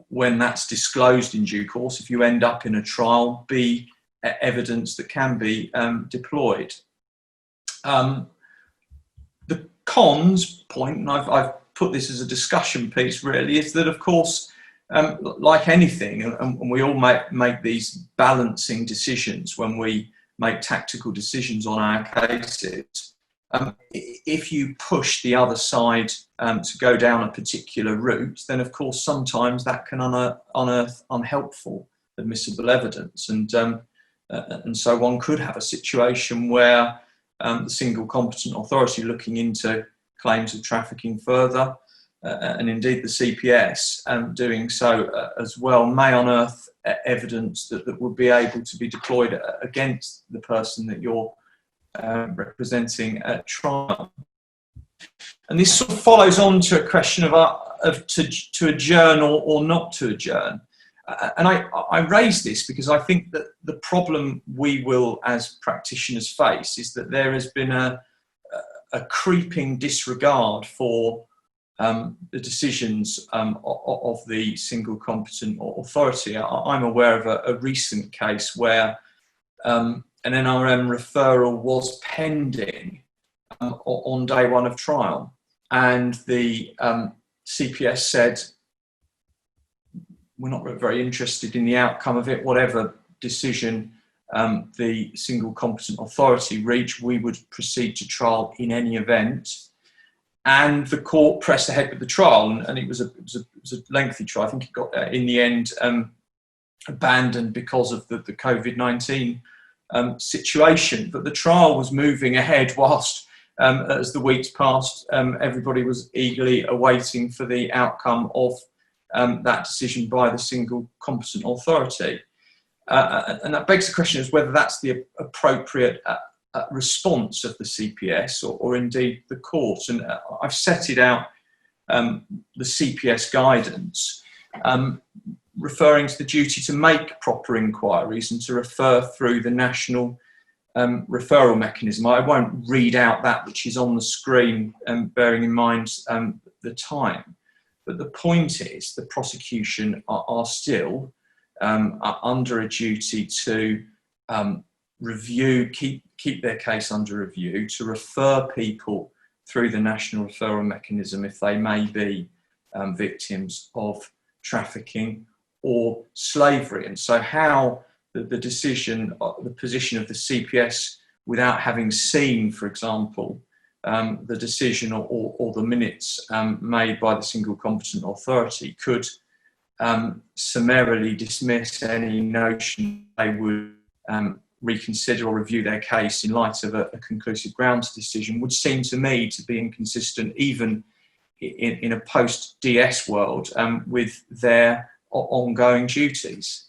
when that's disclosed in due course, if you end up in a trial, be evidence that can be deployed. The cons point, and I've put this as a discussion piece really, is that of course, like anything, and we all make these balancing decisions when we make tactical decisions on our cases. If you push the other side to go down a particular route, then of course sometimes that can unearth unhelpful admissible evidence, and so one could have a situation where the single competent authority looking into claims of trafficking further, and indeed the CPS doing so as well, may unearth evidence that would be able to be deployed against the person that you're representing at trial. And this sort of follows on to a question of to adjourn or not to adjourn. And I raise this because I think that the problem we will as practitioners face is that there has been a creeping disregard for the decisions of the single competent authority. I'm aware of a recent case where an NRM referral was pending on day one of trial, and the CPS said, we're not very interested in the outcome of it, whatever decision the single competent authority reached, we would proceed to trial in any event. And the court pressed ahead with the trial, and it was a lengthy trial. I think it got in the end abandoned because of the COVID-19 situation. But the trial was moving ahead whilst, as the weeks passed, everybody was eagerly awaiting for the outcome of that decision by the single competent authority. And that begs the question as whether that's the appropriate response of the CPS or indeed the court. And I've set it out, the CPS guidance, referring to the duty to make proper inquiries and to refer through the National Referral Mechanism. I won't read out that which is on the screen, bearing in mind the time. But the point is the prosecution are still under a duty to review, keep their case under review, to refer people through the National Referral Mechanism if they may be victims of trafficking or slavery. And so how the decision, the position of the CPS, without having seen, for example, the decision or the minutes made by the single competent authority, could summarily dismiss any notion they would reconsider or review their case in light of a conclusive grounds decision, would seem to me to be inconsistent, even in a post-DS world, with their ongoing duties.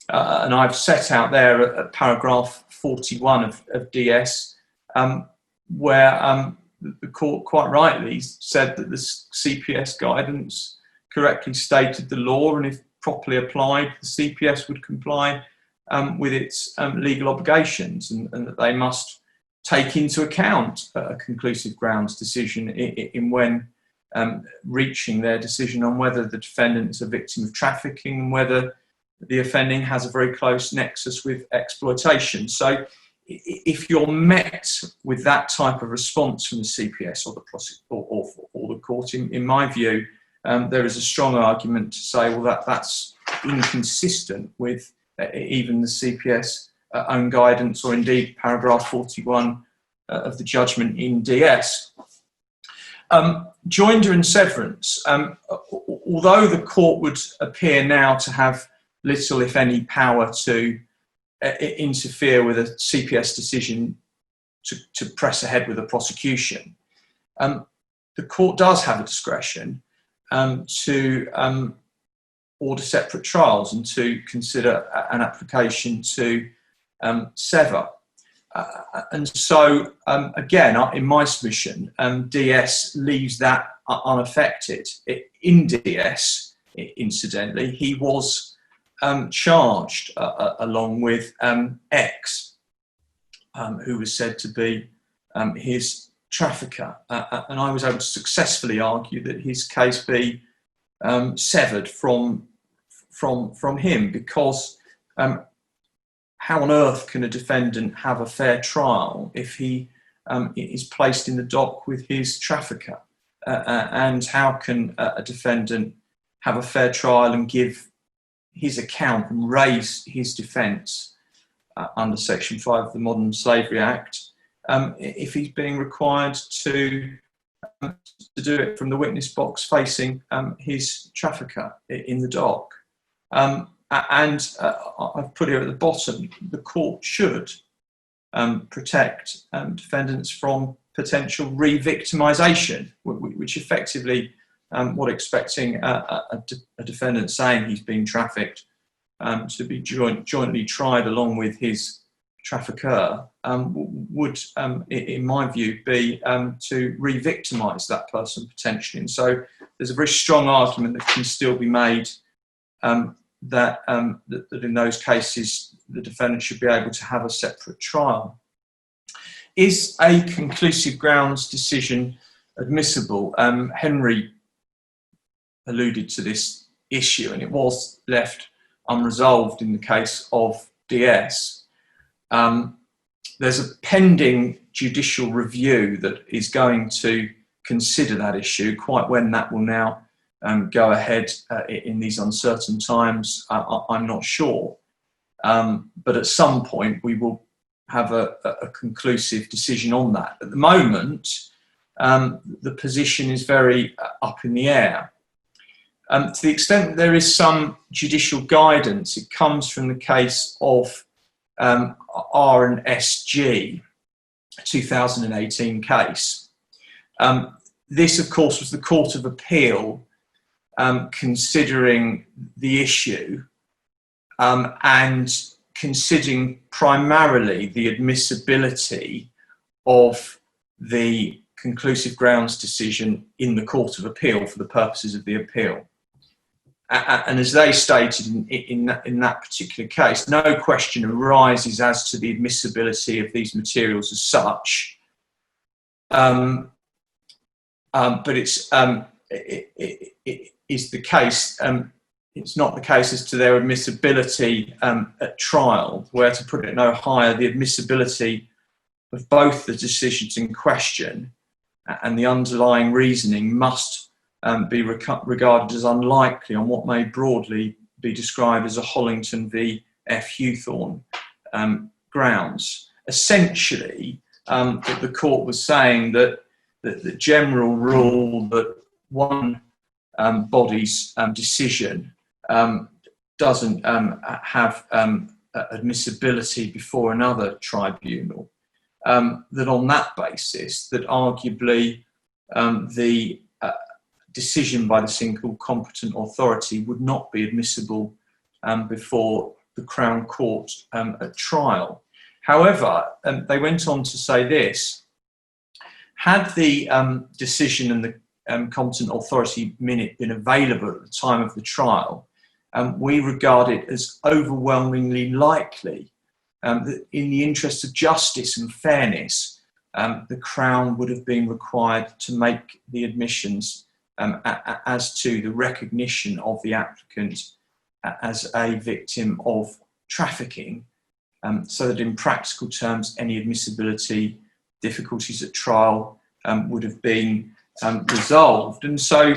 And I've set out there at paragraph 41 of DS, where the court quite rightly said that the CPS guidance correctly stated the law, and if properly applied, the CPS would comply with its legal obligations, and that they must take into account a conclusive grounds decision in when reaching their decision on whether the defendant is a victim of trafficking and whether the offending has a very close nexus with exploitation. So if you're met with that type of response from the CPS or the prosecutor or the court, in my view, there is a strong argument to say, well, that's inconsistent with even the CPS own guidance, or indeed paragraph 41 of the judgment in DS. Joinder and severance. Although the court would appear now to have little, if any, power to interfere with a CPS decision to press ahead with a prosecution, the court does have a discretion to order separate trials and to consider an application to sever. And so, again, in my submission, DS leaves that unaffected. In DS, incidentally, he was charged along with X, who was said to be his trafficker. And I was able to successfully argue that his case be severed from him, because how on earth can a defendant have a fair trial if he is placed in the dock with his trafficker? And how can a defendant have a fair trial and give his account and raise his defence under Section 5 of the Modern Slavery Act if he's being required to do it from the witness box facing his trafficker in the dock? And I've put here at the bottom, the court should protect defendants from potential re-victimisation, which effectively, what expecting a defendant saying he's been trafficked to be jointly tried along with his trafficker would, in my view, be to re-victimise that person potentially. And so there's a very strong argument that can still be made that in those cases the defendant should be able to have a separate trial. Is a conclusive grounds decision admissible? Henry alluded to this issue, and it was left unresolved in the case of DS. There's a pending judicial review that is going to consider that issue. Quite when that will now go ahead in these uncertain times, I'm not sure. But at some point we will have a conclusive decision on that. At the moment, the position is very up in the air. To the extent that there is some judicial guidance, it comes from the case of R and SG, 2018 case. This, of course, was the Court of Appeal considering the issue and considering primarily the admissibility of the conclusive grounds decision in the Court of Appeal for the purposes of the appeal. And as they stated in that particular case, no question arises as to the admissibility of these materials as such, but it is the case. It's not the case as to their admissibility at trial, where, to put it no higher, the admissibility of both the decisions in question and the underlying reasoning must be regarded as unlikely on what may broadly be described as a Hollington v. F. Hewthorne grounds. Essentially, the court was saying that the general rule that one body's decision doesn't have admissibility before another tribunal, that on that basis, that arguably the decision by the single competent authority would not be admissible before the Crown Court at trial. However, they went on to say this: had the decision and the competent authority minute been available at the time of the trial, we regard it as overwhelmingly likely that in the interest of justice and fairness, the Crown would have been required to make the admissions as to the recognition of the applicant as a victim of trafficking, so that in practical terms any admissibility difficulties at trial would have been resolved. And so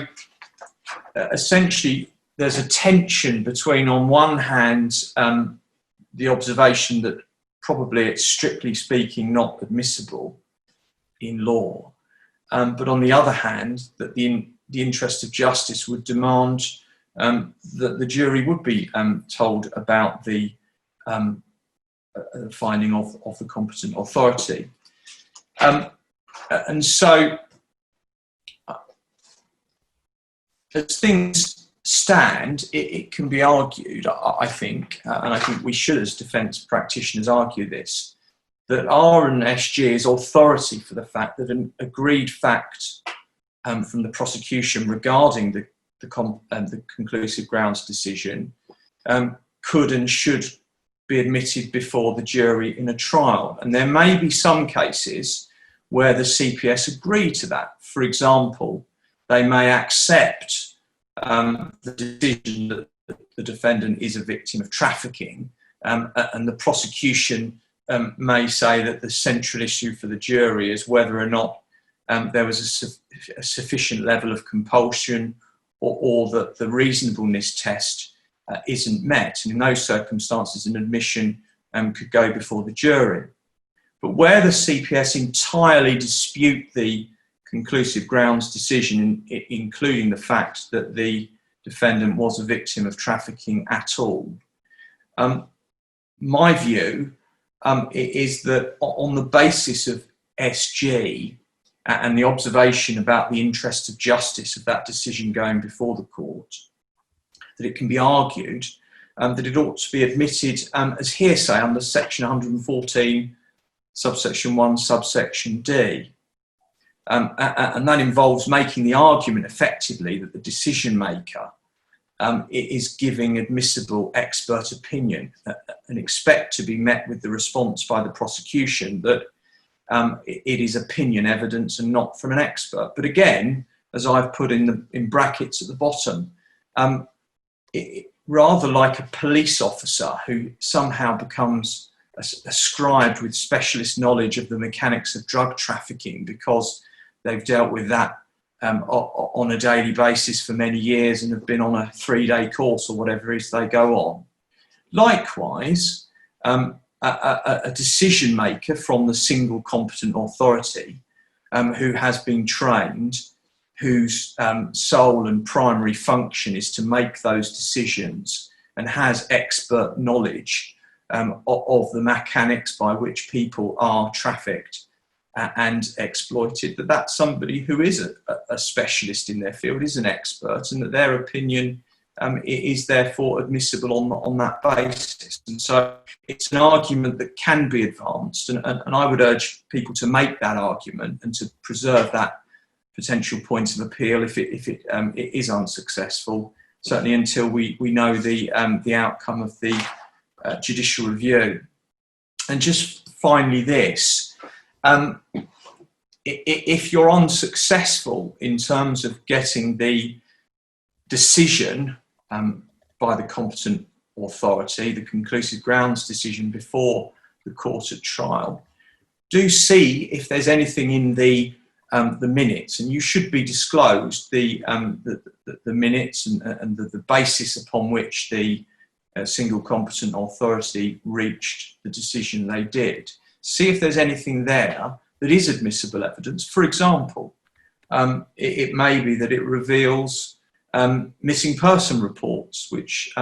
essentially there's a tension between, on one hand, the observation that probably it's strictly speaking not admissible in law, but on the other hand, that the interest of justice would demand that the jury would be told about the finding of the competent authority. And so, as things stand, it can be argued, I think, and I think we should as defence practitioners argue this, that R and SG is authority for the fact that an agreed fact from the prosecution regarding the conclusive grounds decision could and should be admitted before the jury in a trial. And there may be some cases where the CPS agree to that. For example, they may accept the decision that the defendant is a victim of trafficking, and the prosecution may say that the central issue for the jury is whether or not there was a sufficient level of compulsion or that the reasonableness test isn't met. And in those circumstances, an admission could go before the jury. But where the CPS entirely dispute the conclusive grounds decision, including the fact that the defendant was a victim of trafficking at all, my view is that on the basis of SG and the observation about the interest of justice of that decision going before the court, that it can be argued that it ought to be admitted as hearsay under section 114, subsection 1, subsection D. And that involves making the argument effectively that the decision maker is giving admissible expert opinion and expect to be met with the response by the prosecution that it is opinion evidence and not from an expert. But again, as I've put in brackets at the bottom, rather like a police officer who somehow becomes ascribed with specialist knowledge of the mechanics of drug trafficking because they've dealt with that on a daily basis for many years and have been on a 3-day course or whatever it is they go on. Likewise, a decision maker from the single competent authority who has been trained, whose sole and primary function is to make those decisions and has expert knowledge of the mechanics by which people are trafficked and exploited, that's somebody who is a specialist in their field, is an expert, and that their opinion is therefore admissible on that basis. And so it's an argument that can be advanced, and I would urge people to make that argument and to preserve that potential point of appeal if it is unsuccessful, certainly until we know the outcome of the judicial review. And just finally this, if you're unsuccessful in terms of getting the decision by the competent authority, the conclusive grounds decision before the court at trial, do see if there's anything in the the minutes, and you should be disclosed the minutes and the basis upon which the single competent authority reached the decision they did. See if there's anything there that is admissible evidence. For example, it may be that it reveals missing person reports, which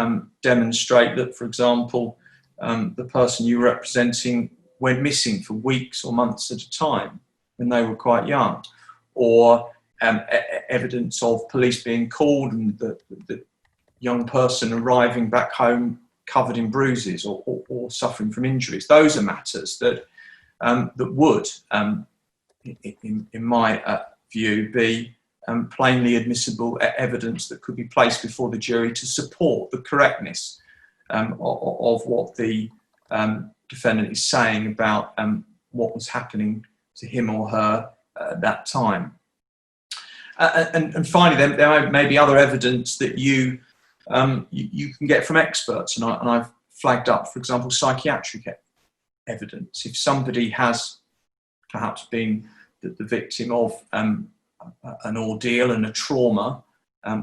demonstrate that, for example, the person you're representing went missing for weeks or months at a time when they were quite young, or evidence of police being called and the young person arriving back home covered in bruises or suffering from injuries. Those are matters that would, in my view, be plainly admissible evidence that could be placed before the jury to support the correctness of what the defendant is saying about what was happening to him or her at that time. And finally, there may be other evidence that you can get from experts, and I've flagged up, for example, psychiatric evidence. If somebody has perhaps been the victim of an ordeal and a trauma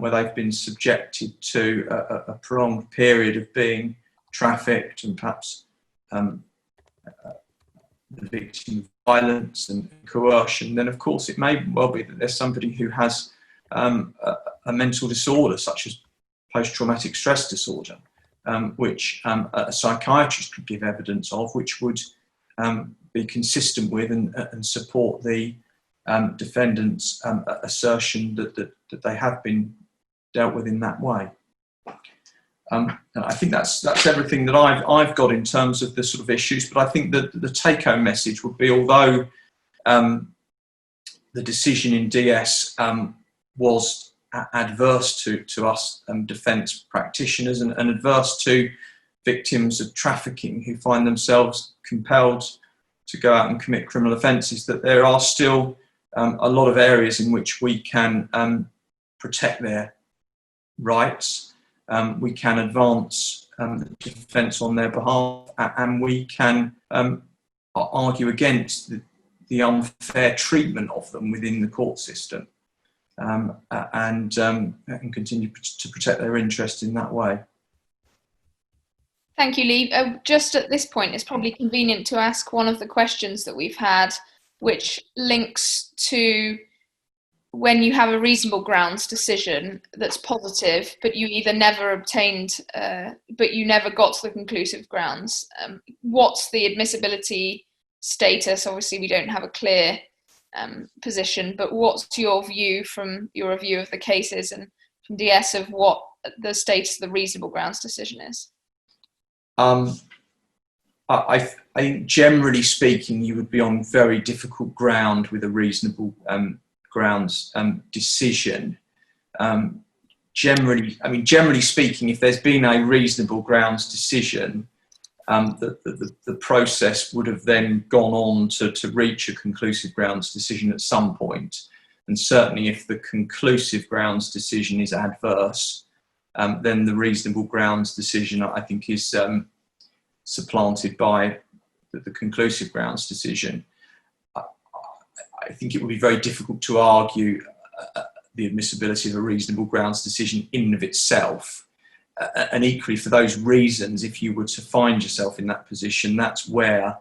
where they've been subjected to a prolonged period of being trafficked and perhaps the victim of violence and coercion, then of course it may well be that there's somebody who has a mental disorder such as post-traumatic stress disorder, which a psychiatrist could give evidence of, which would be consistent with and support the defendant's assertion that they have been dealt with in that way. And I think that's everything that I've got in terms of the sort of issues. But I think that the take-home message would be, although the decision in DS was adverse to us defence practitioners and adverse to victims of trafficking who find themselves compelled to go out and commit criminal offences, that there are still a lot of areas in which we can protect their rights. We can advance the defence on their behalf, and we can argue against the unfair treatment of them within the court system, and continue to protect their interest in that way. Thank you, Lee. Just at this point, it's probably convenient to ask one of the questions that we've had, which links to when you have a reasonable grounds decision that's positive, but you either never obtained, but you never got to the conclusive grounds. What's the admissibility status? Obviously, we don't have a clear position, but what's your view from your review of the cases and from DS of what the status of the reasonable grounds decision is? I think generally speaking, you would be on very difficult ground with a reasonable grounds decision. Generally speaking, if there's been a reasonable grounds decision, the process would have then gone on to reach a conclusive grounds decision at some point. And certainly if the conclusive grounds decision is adverse, then the reasonable grounds decision, I think, is supplanted by the conclusive grounds decision. I think it would be very difficult to argue the admissibility of a reasonable grounds decision in and of itself. And equally, for those reasons, if you were to find yourself in that position, that's where,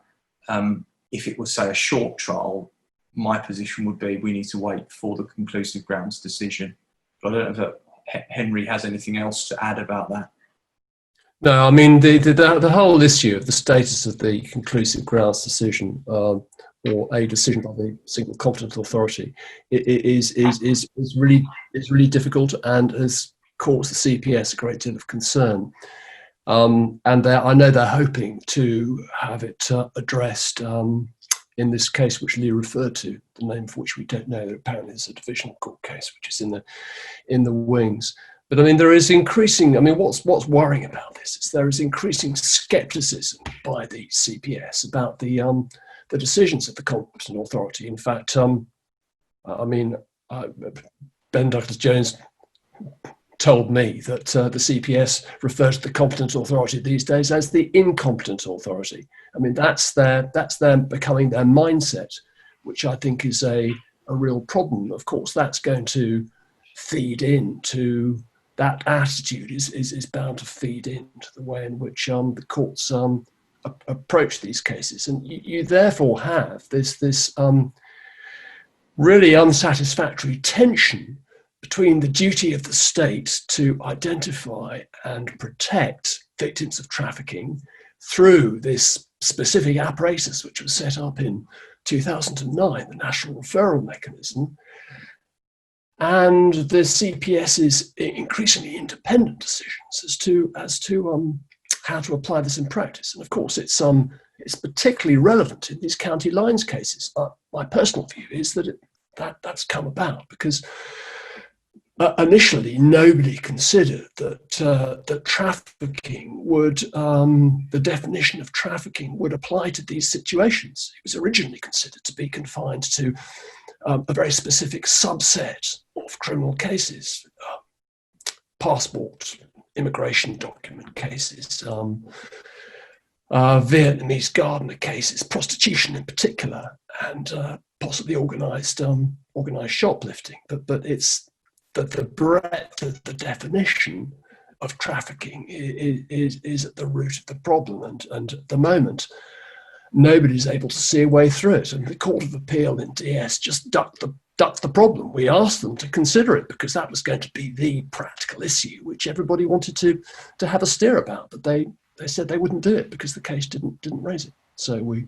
if it was, say, a short trial, my position would be we need to wait for the conclusive grounds decision. But I don't know if Henry has anything else to add about that. No, I mean, the whole issue of the status of the conclusive grounds decision, or a decision by the single competent authority, is really difficult and has caused the CPS a great deal of concern. And I know they're hoping to have it addressed in this case which Lee referred to, the name for which we don't know. Apparently it's a divisional court case which is in the wings. But I mean, there is increasing, I mean, what's worrying about this is there is increasing scepticism by the CPS about the decisions of the competent authority. In fact, I mean, Ben Douglas-Jones told me that the CPS refers to the competent authority these days as the incompetent authority. I mean, that's their becoming their mindset, which I think is a a real problem, of course, that's going to feed into that attitude is bound to feed into the way in which the courts approach these cases. And you therefore have this really unsatisfactory tension between the duty of the state to identify and protect victims of trafficking through this specific apparatus which was set up in 2009, the National Referral Mechanism, and the CPS's increasingly independent decisions as to how to apply this in practice. And of course, it's particularly relevant in these county lines cases. My personal view is that that's come about because initially nobody considered that trafficking would, the definition of trafficking would apply to these situations. It was originally considered to be confined to a very specific subset of criminal cases, passport, immigration document cases, Vietnamese gardener cases, prostitution in particular, and possibly organised shoplifting. But it's the breadth of the definition of trafficking is at the root of the problem, and at the moment nobody's able to see a way through it. And the Court of Appeal in DS just ducked the problem. We asked them to consider it because that was going to be the practical issue which everybody wanted to have a steer about, but they said they wouldn't do it because the case didn't raise it. So we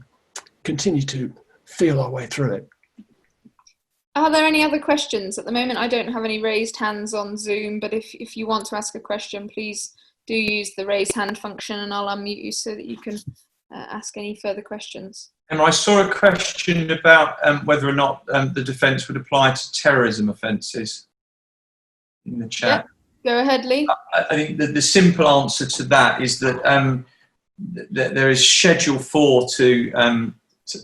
continue to feel our way through it. Are there any other questions? At the moment, I don't have any raised hands on Zoom, but if you want to ask a question, please do use the raise hand function and I'll unmute you so that you can ask any further questions. And I saw a question about whether or not the defence would apply to terrorism offences in the chat. Yep. Go ahead, Lee. I think the simple answer to that is that there is Schedule 4 to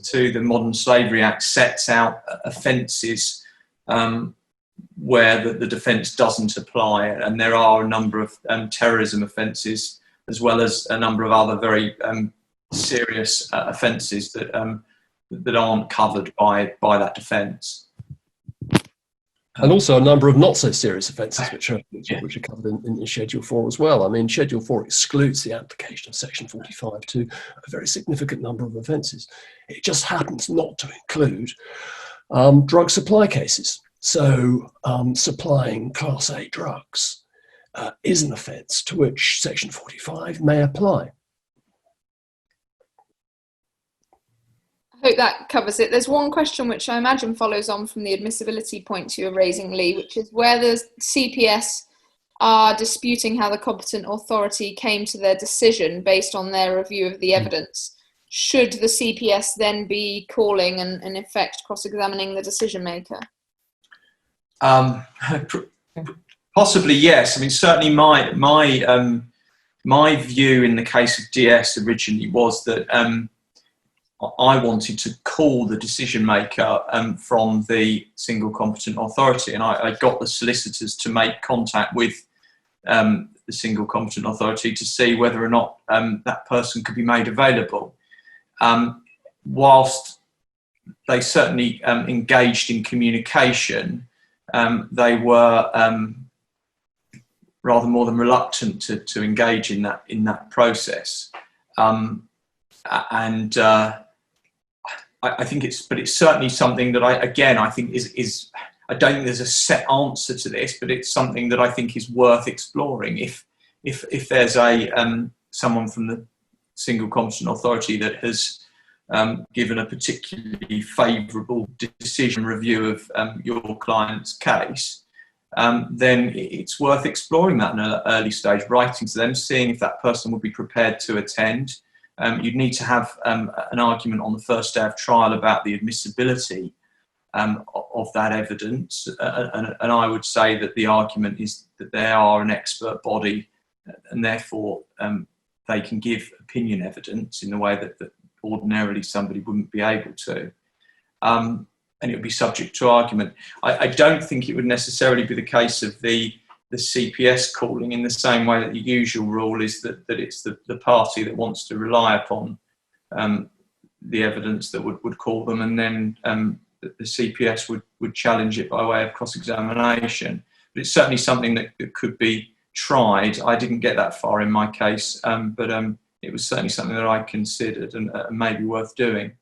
the Modern Slavery Act sets out offences where the defence doesn't apply, and there are a number of terrorism offences as well as a number of other very serious offences that aren't covered by that defence. And also a number of not so serious offences which are covered in Schedule 4 as well. I mean, Schedule 4 excludes the application of Section 45 to a very significant number of offences. It just happens not to include drug supply cases. So supplying Class A drugs is an offence to which Section 45 may apply. I hope that covers it. There's one question which I imagine follows on from the admissibility points you were raising, Lee, which is where the CPS are disputing how the competent authority came to their decision based on their review of the evidence. Should the CPS then be calling and in effect cross-examining the decision maker? Possibly, yes. I mean, certainly my view in the case of DS originally was that I wanted to call the decision maker from the single competent authority, and I got the solicitors to make contact with the single competent authority to see whether or not that person could be made available. Whilst they certainly engaged in communication, they were rather more than reluctant to engage in that process. I think it's certainly something that I think is I don't think there's a set answer to this, but it's something that I think is worth exploring. If there's someone from the single competent authority that has given a particularly favourable decision review of your client's case, then it's worth exploring that in an early stage, writing to them, seeing if that person would be prepared to attend. You'd need to have an argument on the first day of trial about the admissibility of that evidence. And I would say that the argument is that they are an expert body and therefore they can give opinion evidence in the way that ordinarily somebody wouldn't be able to. And it would be subject to argument. I don't think it would necessarily be the case of the CPS calling in the same way that the usual rule is that it's the party that wants to rely upon the evidence that would call them, and then the CPS would challenge it by way of cross-examination. But it's certainly something that could be tried. I didn't get that far in my case, but it was certainly something that I considered and may be worth doing.